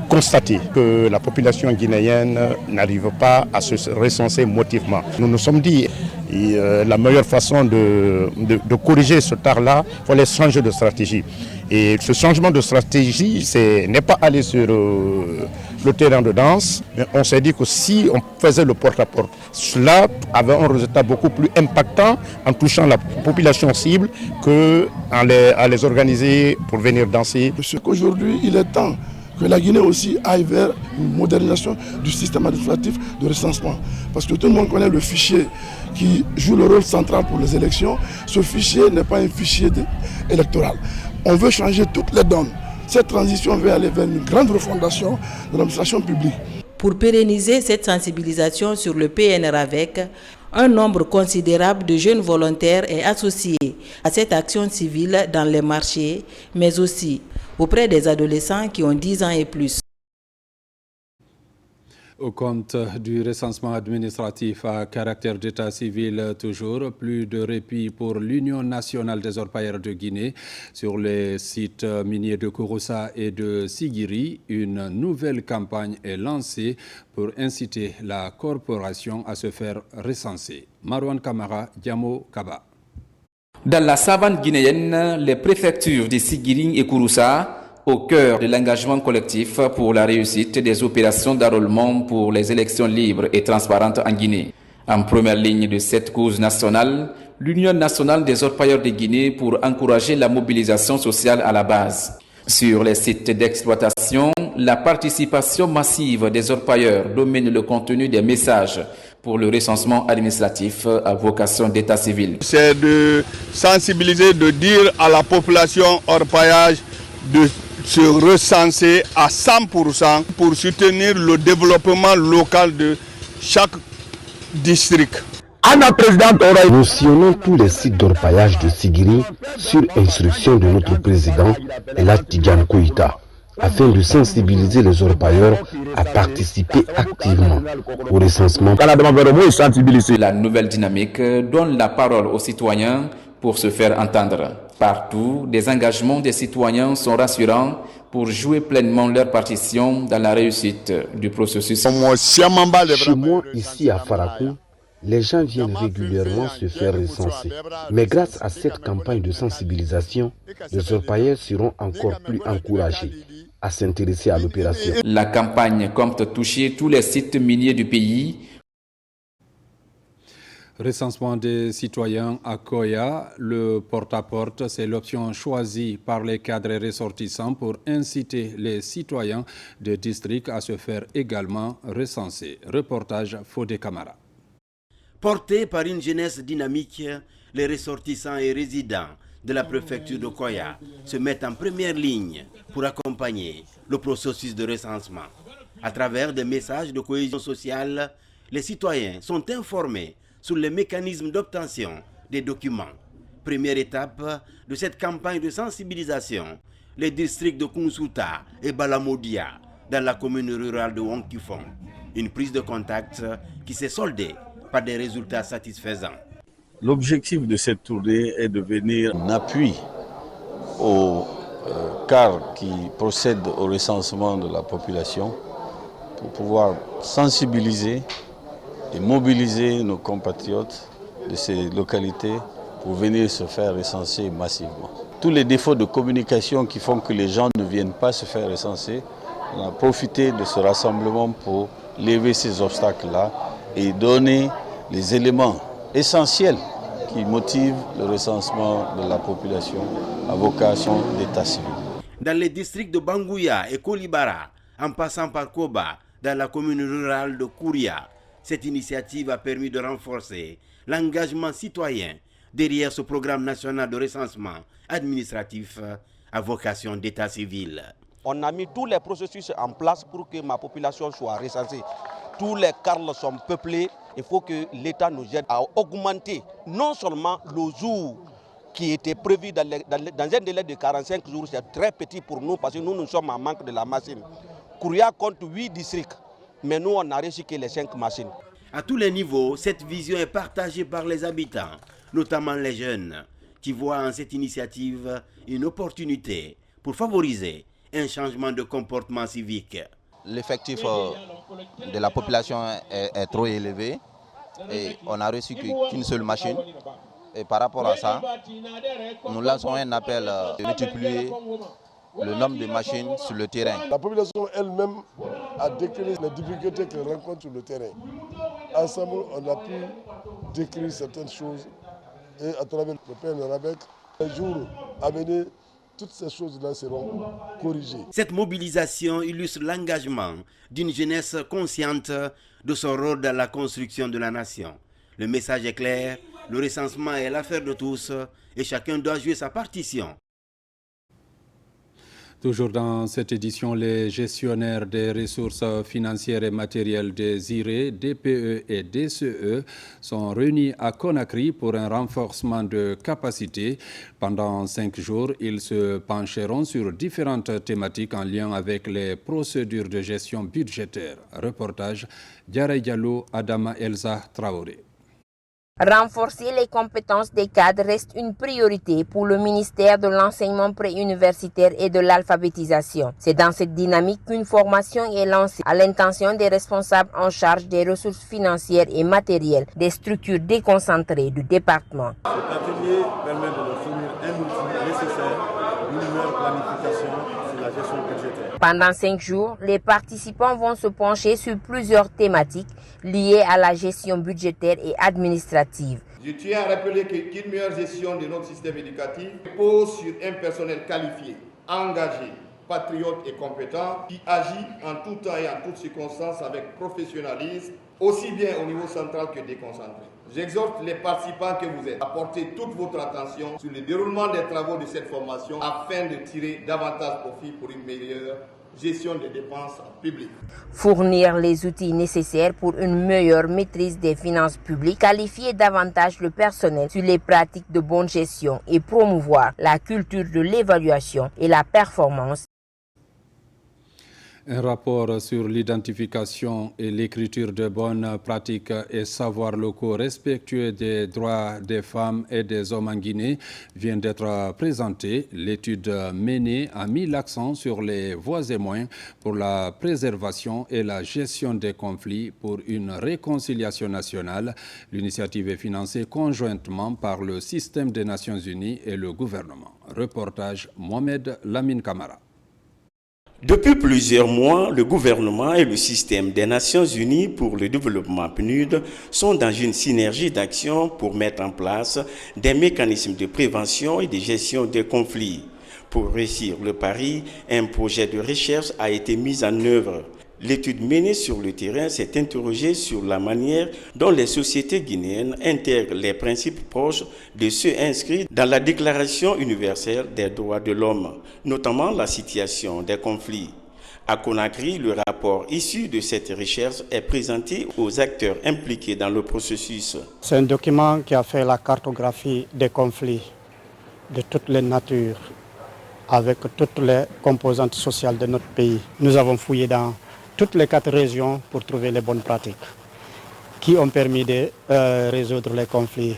constaté que la population guinéenne n'arrive pas à se recenser motivement. Nous nous sommes dit la meilleure façon de corriger ce tard-là, il fallait changer de stratégie. Et ce changement de stratégie, n'est pas aller sur le terrain de danse, mais on s'est dit que si on faisait le porte-à-porte, cela avait un résultat beaucoup plus impactant en touchant la population cible qu'à les organiser pour venir danser. Parce qu'aujourd'hui, il est temps que la Guinée aussi aille vers une modernisation du système administratif de recensement. Parce que tout le monde connaît le fichier qui joue le rôle central pour les élections. Ce fichier n'est pas un fichier électoral. On veut changer toutes les donnes. Cette transition veut aller vers une grande refondation de l'administration publique. Pour pérenniser cette sensibilisation sur le PNRAVEC, un nombre considérable de jeunes volontaires est associé à cette action civile dans les marchés, mais aussi auprès des adolescents qui ont 10 ans et plus. Au compte du recensement administratif à caractère d'état civil toujours, plus de répit pour l'Union nationale des orpailleurs de Guinée sur les sites miniers de Kouroussa et de Sigiri. Une nouvelle campagne est lancée pour inciter la corporation à se faire recenser. Marwan Kamara, Diamo Kaba. Dans la savane guinéenne, les préfectures de Sigiri et Kouroussa au cœur de l'engagement collectif pour la réussite des opérations d'enrôlement pour les élections libres et transparentes en Guinée. En première ligne de cette cause nationale, l'Union nationale des orpailleurs de Guinée pour encourager la mobilisation sociale à la base. Sur les sites d'exploitation, la participation massive des orpailleurs domine le contenu des messages pour le recensement administratif à vocation d'état civil. C'est de sensibiliser, de dire à la population orpaillage de se recenser à 100% pour soutenir le développement local de chaque district. Nous sillonnons tous les sites d'orpaillage de Sigiri sur instruction de notre président Elhadji Tidiane Koïta afin de sensibiliser les orpailleurs à participer activement au recensement. La nouvelle dynamique donne la parole aux citoyens pour se faire entendre. Partout, des engagements des citoyens sont rassurants pour jouer pleinement leur partition dans la réussite du processus. Chez moi, ici à Farakou, les gens viennent régulièrement se faire recenser. Mais grâce à cette campagne de sensibilisation, les orpailleurs seront encore plus encouragés à s'intéresser à l'opération. La campagne compte toucher tous les sites miniers du pays. Recensement des citoyens à Koya, le porte-à-porte, c'est l'option choisie par les cadres ressortissants pour inciter les citoyens des districts à se faire également recenser. Reportage Fodé Camara. Portés par une jeunesse dynamique, les ressortissants et résidents de la préfecture de Koya se mettent en première ligne pour accompagner le processus de recensement. À travers des messages de cohésion sociale, les citoyens sont informés sur les mécanismes d'obtention des documents. Première étape de cette campagne de sensibilisation, les districts de Kounsuta et Balamodia dans la commune rurale de Wonkifon. Une prise de contact qui s'est soldée par des résultats satisfaisants. L'objectif de cette tournée est de venir en appui aux CAR qui procèdent au recensement de la population pour pouvoir sensibiliser et mobiliser nos compatriotes de ces localités pour venir se faire recenser massivement. Tous les défauts de communication qui font que les gens ne viennent pas se faire recenser, on a profité de ce rassemblement pour lever ces obstacles-là et donner les éléments essentiels qui motivent le recensement de la population à vocation d'état civil. Dans les districts de Bangouya et Kolibara, en passant par Koba, dans la commune rurale de Kouria, cette initiative a permis de renforcer l'engagement citoyen derrière ce programme national de recensement administratif à vocation d'état civil. On a mis tous les processus en place pour que ma population soit recensée. tous les carles sont peuplés. Il faut que l'État nous aide à augmenter non seulement le jour qui était prévu dans un délai de 45 jours, c'est très petit pour nous parce que nous sommes en manque de la machine. Kouria compte 8 districts, mais nous on a réussi que les 5 machines. À tous les niveaux, cette vision est partagée par les habitants, notamment les jeunes, qui voient en cette initiative une opportunité pour favoriser un changement de comportement civique. L'effectif de la population est trop élevé et on n'a reçu qu'une seule machine. Et par rapport à ça, nous lançons un appel de multiplier le nombre de machines sur le terrain. La population elle-même a décrit les difficultés qu'elle rencontre sur le terrain. Ensemble, on a pu décrire certaines choses et à travers le PNRAVEC, les jours à venir, toutes ces choses-là seront corrigées. Cette mobilisation illustre l'engagement d'une jeunesse consciente de son rôle dans la construction de la nation. Le message est clair, le recensement est l'affaire de tous et chacun doit jouer sa partition. Toujours dans cette édition, les gestionnaires des ressources financières et matérielles des IRE, DPE et DCE sont réunis à Conakry pour un renforcement de capacité. Pendant 5 jours, ils se pencheront sur différentes thématiques en lien avec les procédures de gestion budgétaire. Reportage Diarra Diallo, Adama Elsa Traoré. Renforcer les compétences des cadres reste une priorité pour le ministère de l'enseignement préuniversitaire et de l'alphabétisation. C'est dans cette dynamique qu'une formation est lancée à l'intention des responsables en charge des ressources financières et matérielles des structures déconcentrées du département. Cet atelier permet de leur fournir un outil nécessaire d'une meilleure planification sur la gestion budgétaire. Pendant 5 jours, les participants vont se pencher sur plusieurs thématiques liées à la gestion budgétaire et administrative. Je tiens à rappeler qu'une meilleure gestion de notre système éducatif repose sur un personnel qualifié, engagé, patriote et compétent qui agit en tout temps et en toutes circonstances avec professionnalisme, aussi bien au niveau central que déconcentré. J'exhorte les participants que vous êtes à porter toute votre attention sur le déroulement des travaux de cette formation afin de tirer davantage profit pour une meilleure gestion des dépenses publiques. Fournir les outils nécessaires pour une meilleure maîtrise des finances publiques, qualifier davantage le personnel sur les pratiques de bonne gestion et promouvoir la culture de l'évaluation et la performance. Un rapport sur l'identification et l'écriture de bonnes pratiques et savoirs locaux respectueux des droits des femmes et des hommes en Guinée vient d'être présenté. L'étude menée a mis l'accent sur les voies et moyens pour la préservation et la gestion des conflits pour une réconciliation nationale. L'initiative est financée conjointement par le système des Nations Unies et le gouvernement. Reportage Mohamed Lamine Kamara. Depuis plusieurs mois, le gouvernement et le système des Nations Unies pour le développement PNUD sont dans une synergie d'action pour mettre en place des mécanismes de prévention et de gestion des conflits. Pour réussir le pari, un projet de recherche a été mis en œuvre. L'étude menée sur le terrain s'est interrogée sur la manière dont les sociétés guinéennes intègrent les principes proches de ceux inscrits dans la Déclaration universelle des droits de l'homme, notamment la situation des conflits. À Conakry, le rapport issu de cette recherche est présenté aux acteurs impliqués dans le processus. C'est un document qui a fait la cartographie des conflits de toutes les natures, avec toutes les composantes sociales de notre pays. Nous avons fouillé dans toutes les 4 régions pour trouver les bonnes pratiques qui ont permis de résoudre les conflits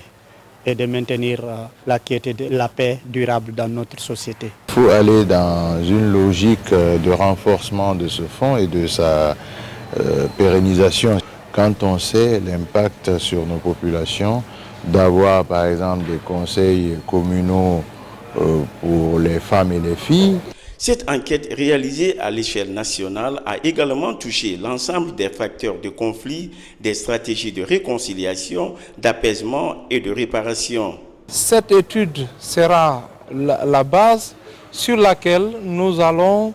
et de maintenir la quiétude et la paix durable dans notre société. Il faut aller dans une logique de renforcement de ce fonds et de sa pérennisation. Quand on sait l'impact sur nos populations, d'avoir par exemple des conseils communaux pour les femmes et les filles. Cette enquête réalisée à l'échelle nationale a également touché l'ensemble des facteurs de conflit, des stratégies de réconciliation, d'apaisement et de réparation. Cette étude sera la base sur laquelle nous allons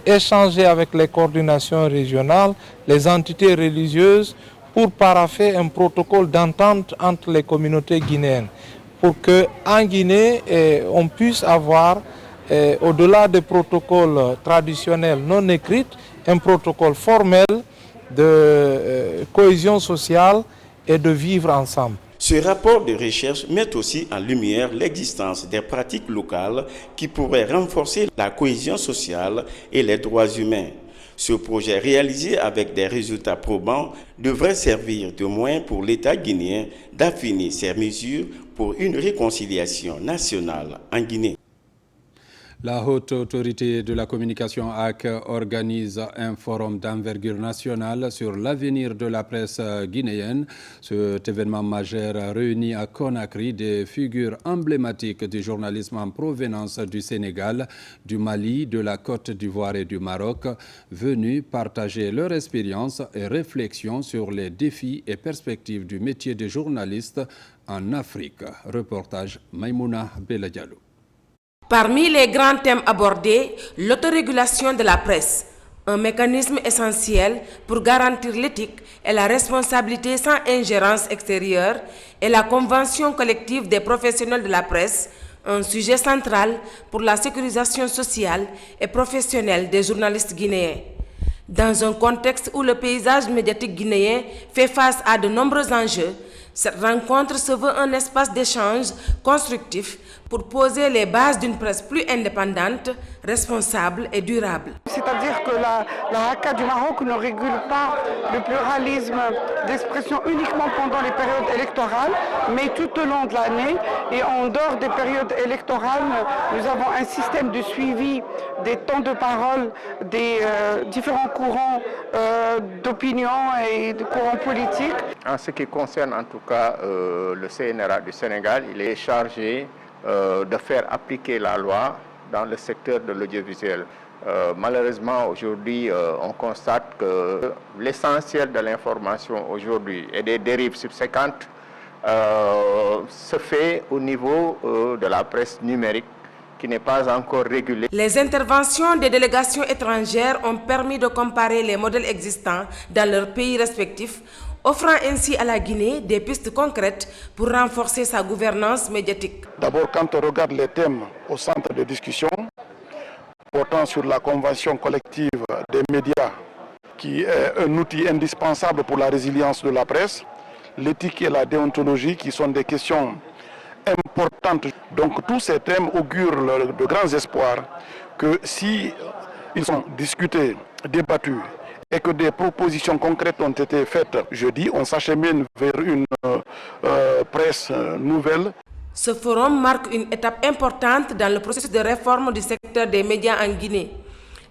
échanger avec les coordinations régionales, les entités religieuses, pour parapher un protocole d'entente entre les communautés guinéennes, pour qu'en Guinée, on puisse avoir au-delà des protocoles traditionnels non écrits, un protocole formel de cohésion sociale et de vivre ensemble. Ce rapport de recherche met aussi en lumière l'existence des pratiques locales qui pourraient renforcer la cohésion sociale et les droits humains. Ce projet réalisé avec des résultats probants devrait servir de moyen pour l'État guinéen d'affiner ses mesures pour une réconciliation nationale en Guinée. La Haute Autorité de la Communication HAC organise un forum d'envergure nationale sur l'avenir de la presse guinéenne. Cet événement majeur réunit à Conakry des figures emblématiques du journalisme en provenance du Sénégal, du Mali, de la Côte d'Ivoire et du Maroc, venus partager leur expérience et réflexions sur les défis et perspectives du métier de journaliste en Afrique. Reportage Maïmouna Beladialou. Parmi les grands thèmes abordés, l'autorégulation de la presse, un mécanisme essentiel pour garantir l'éthique et la responsabilité sans ingérence extérieure, et la convention collective des professionnels de la presse, un sujet central pour la sécurisation sociale et professionnelle des journalistes guinéens. Dans un contexte où le paysage médiatique guinéen fait face à de nombreux enjeux, cette rencontre se veut un espace d'échange constructif pour poser les bases d'une presse plus indépendante, responsable et durable. C'est-à-dire que la HACA du Maroc ne régule pas le pluralisme d'expression uniquement pendant les périodes électorales, mais tout au long de l'année. Et en dehors des périodes électorales, nous avons un système de suivi des temps de parole des différents courants d'opinion et de courants politiques. En ce qui concerne en tout cas le CNRA du Sénégal, il est chargé de faire appliquer la loi dans le secteur de l'audiovisuel. Malheureusement, aujourd'hui, on constate que l'essentiel de l'information aujourd'hui et des dérives subséquentes se fait au niveau de la presse numérique qui n'est pas encore régulée. Les interventions des délégations étrangères ont permis de comparer les modèles existants dans leurs pays respectifs, offrant ainsi à la Guinée des pistes concrètes pour renforcer sa gouvernance médiatique. D'abord, quand on regarde les thèmes au centre de discussion, portant sur la convention collective des médias, qui est un outil indispensable pour la résilience de la presse, l'éthique et la déontologie, qui sont des questions importantes. Donc tous ces thèmes augurent de grands espoirs que si ils sont discutés, débattus, et que des propositions concrètes ont été faites jeudi, on s'achemine vers une presse nouvelle. Ce forum marque une étape importante dans le processus de réforme du secteur des médias en Guinée.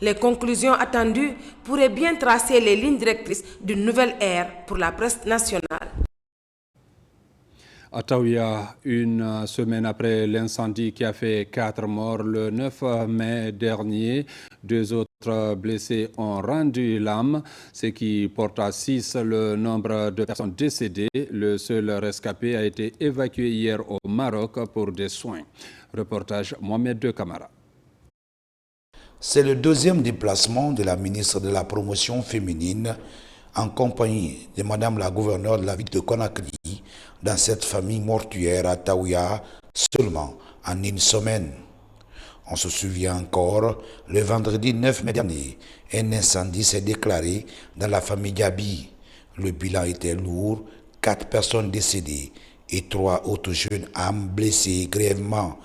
Les conclusions attendues pourraient bien tracer les lignes directrices d'une nouvelle ère pour la presse nationale. À Taouya, une semaine après l'incendie qui a fait 4 morts le 9 mai dernier, 2 autres blessés ont rendu l'âme, ce qui porte à 6 le nombre de personnes décédées. Le seul rescapé a été évacué hier au Maroc pour des soins. Reportage Mohamed De Camara. C'est le deuxième déplacement de la ministre de la Promotion féminine en compagnie de Madame la gouverneure de la ville de Conakry dans cette famille mortuaire à Taouya seulement en une semaine. On se souvient encore, le vendredi 9 mai dernier, un incendie s'est déclaré dans la famille Gabi. Le bilan était lourd, 4 personnes décédées et 3 autres jeunes âmes blessées grièvement.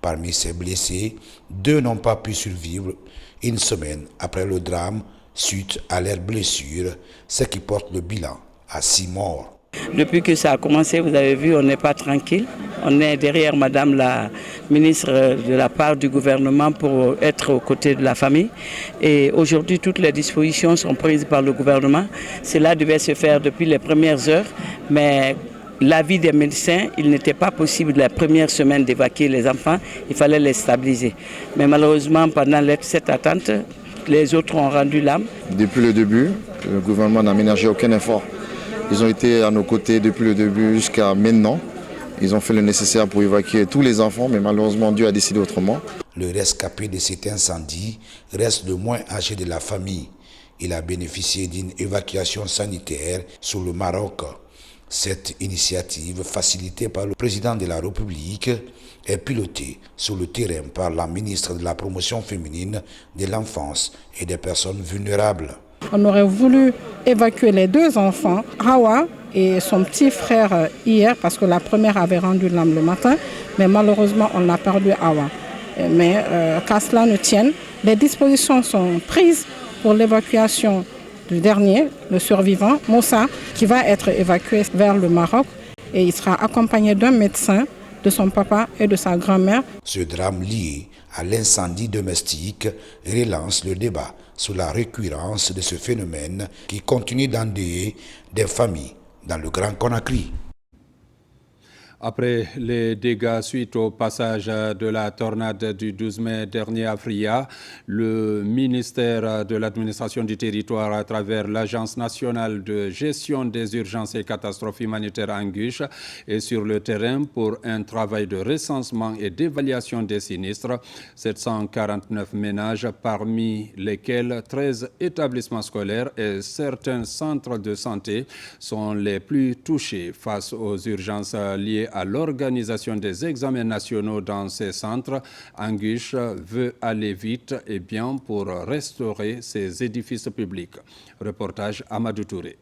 Parmi ces blessés, 2 n'ont pas pu survivre une semaine après le drame suite à leurs blessures, ce qui porte le bilan à 6 morts. Depuis que ça a commencé, vous avez vu, on n'est pas tranquille. On est derrière Madame la ministre de la part du gouvernement pour être aux côtés de la famille. Et aujourd'hui, toutes les dispositions sont prises par le gouvernement. Cela devait se faire depuis les premières heures, mais l'avis des médecins, il n'était pas possible la première semaine d'évacuer les enfants. Il fallait les stabiliser. Mais malheureusement, pendant cette attente, les autres ont rendu l'âme. Depuis le début, le gouvernement n'a ménagé aucun effort. Ils ont été à nos côtés depuis le début jusqu'à maintenant. Ils ont fait le nécessaire pour évacuer tous les enfants, mais malheureusement, Dieu a décidé autrement. Le rescapé de cet incendie reste le moins âgé de la famille. Il a bénéficié d'une évacuation sanitaire sur le Maroc. Cette initiative, facilitée par le président de la République, est pilotée sur le terrain par la ministre de la Promotion féminine, de l'enfance et des personnes vulnérables. On aurait voulu évacuer les 2 enfants, Hawa et son petit frère hier, parce que la première avait rendu l'âme le matin, mais malheureusement on a perdu Hawa. Mais qu'à cela ne tienne, les dispositions sont prises pour l'évacuation du dernier, le survivant, Moussa, qui va être évacué vers le Maroc et il sera accompagné d'un médecin, de son papa et de sa grand-mère. Ce drame lié à l'incendie domestique relance le débat sur la récurrence de ce phénomène qui continue d'endeuiller des familles dans le Grand Conakry. Après les dégâts suite au passage de la tornade du 12 mai dernier à Fria, le ministère de l'administration du territoire à travers l'Agence nationale de gestion des urgences et catastrophes humanitaires Anguche est sur le terrain pour un travail de recensement et d'évaluation des sinistres. 749 ménages, parmi lesquels 13 établissements scolaires et certains centres de santé sont les plus touchés face aux urgences liées à l'organisation des examens nationaux dans ces centres. Anguche veut aller vite et bien pour restaurer ces édifices publics. Reportage Amadou Touré.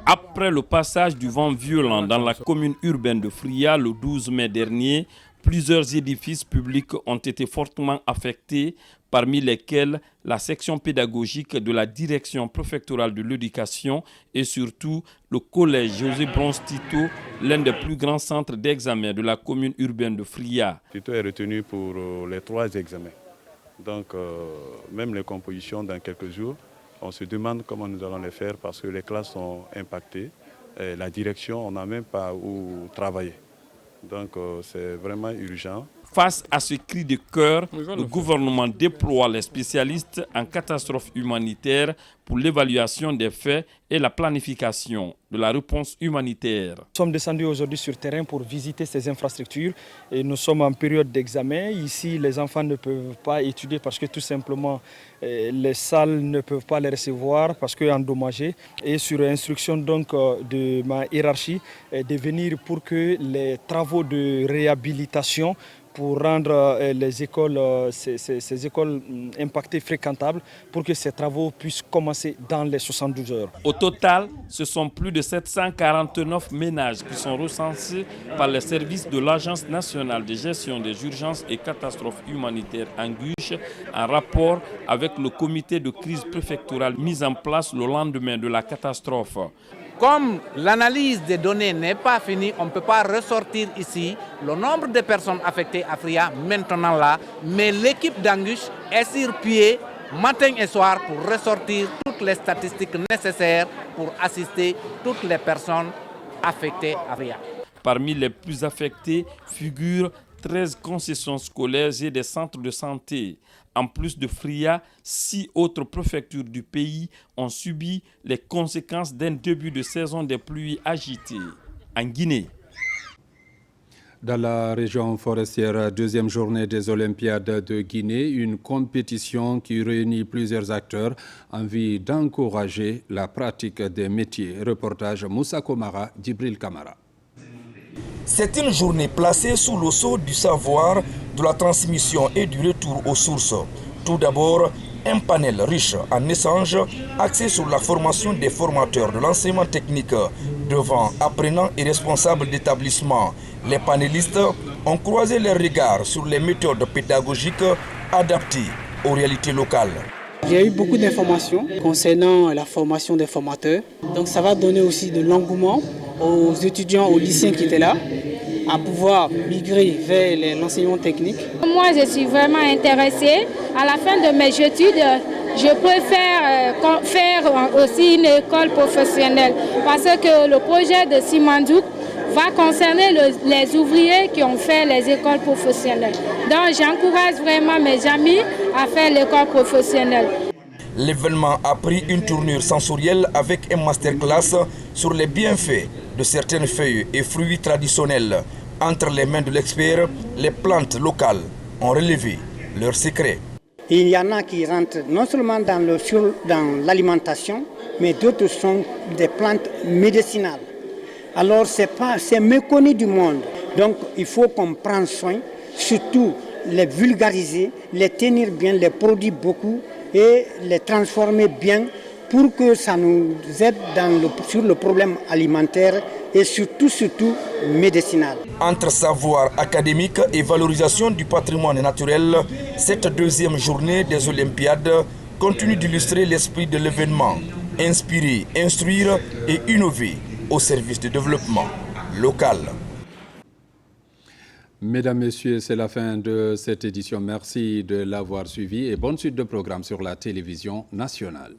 Après le passage du vent violent dans la commune urbaine de Fria le 12 mai dernier, plusieurs édifices publics ont été fortement affectés, parmi lesquels la section pédagogique de la direction préfectorale de l'éducation et surtout le collège José Bronze Tito, l'un des plus grands centres d'examen de la commune urbaine de Fria. Tito est retenu pour les 3 examens. Donc même les compositions dans quelques jours, on se demande comment nous allons les faire parce que les classes sont impactées. Et la direction, on n'a même pas où travailler. Donc c'est vraiment urgent. Face à ce cri de cœur, le gouvernement déploie les spécialistes en catastrophes humanitaires pour l'évaluation des faits et la planification de la réponse humanitaire. Nous sommes descendus aujourd'hui sur terrain pour visiter ces infrastructures et nous sommes en période d'examen. Ici, les enfants ne peuvent pas étudier parce que tout simplement les salles ne peuvent pas les recevoir parce qu'endommagées. Et sur instruction donc de ma hiérarchie, de venir pour que les travaux de réhabilitation pour rendre les écoles, ces écoles impactées fréquentables pour que ces travaux puissent commencer dans les 72 heures. Au total, ce sont plus de 749 ménages qui sont recensés par les services de l'Agence nationale de gestion des urgences et catastrophes humanitaires Anguche en rapport avec le comité de crise préfectorale mis en place le lendemain de la catastrophe. Comme l'analyse des données n'est pas finie, on ne peut pas ressortir ici le nombre de personnes affectées à Fria maintenant là, mais l'équipe d'Anguche est sur pied matin et soir pour ressortir toutes les statistiques nécessaires pour assister toutes les personnes affectées à Fria. Parmi les plus affectés figurent 13 concessions scolaires et des centres de santé. En plus de Fria, 6 autres préfectures du pays ont subi les conséquences d'un début de saison des pluies agitées. En Guinée. Dans la région forestière, deuxième journée des Olympiades de Guinée, une compétition qui réunit plusieurs acteurs en vue d'encourager la pratique des métiers. Reportage Moussa Komara, Djibril Kamara. C'est une journée placée sous le sceau du savoir, de la transmission et du retour aux sources. Tout d'abord, un panel riche en échanges axé sur la formation des formateurs de l'enseignement technique devant apprenants et responsables d'établissement. Les panélistes ont croisé leurs regards sur les méthodes pédagogiques adaptées aux réalités locales. J'ai eu beaucoup d'informations concernant la formation des formateurs. Donc ça va donner aussi de l'engouement aux étudiants, aux lycéens qui étaient là, à pouvoir migrer vers l'enseignement technique. Moi, je suis vraiment intéressée. À la fin de mes études, je préfère faire aussi une école professionnelle parce que le projet de Simandouk va concerner les ouvriers qui ont fait les écoles professionnelles. Donc, j'encourage vraiment mes amis à faire l'école professionnelle. L'événement a pris une tournure sensorielle avec un masterclass sur les bienfaits de certaines feuilles et fruits traditionnels. Entre les mains de l'expert, les plantes locales ont relevé leurs secrets. Il y en a qui rentrent non seulement dans l'alimentation, mais d'autres sont des plantes médicinales. Alors c'est méconnu du monde. Donc il faut qu'on prenne soin, surtout les vulgariser les tenir bien, les produire beaucoup et les transformer bien pour que ça nous aide sur le problème alimentaire et surtout médicinal. Entre savoir académique et valorisation du patrimoine naturel, cette deuxième journée des Olympiades continue d'illustrer l'esprit de l'événement. Inspirer, instruire et innover au service du développement local. Mesdames, Messieurs, c'est la fin de cette édition. Merci de l'avoir suivi et bonne suite de programmes sur la télévision nationale.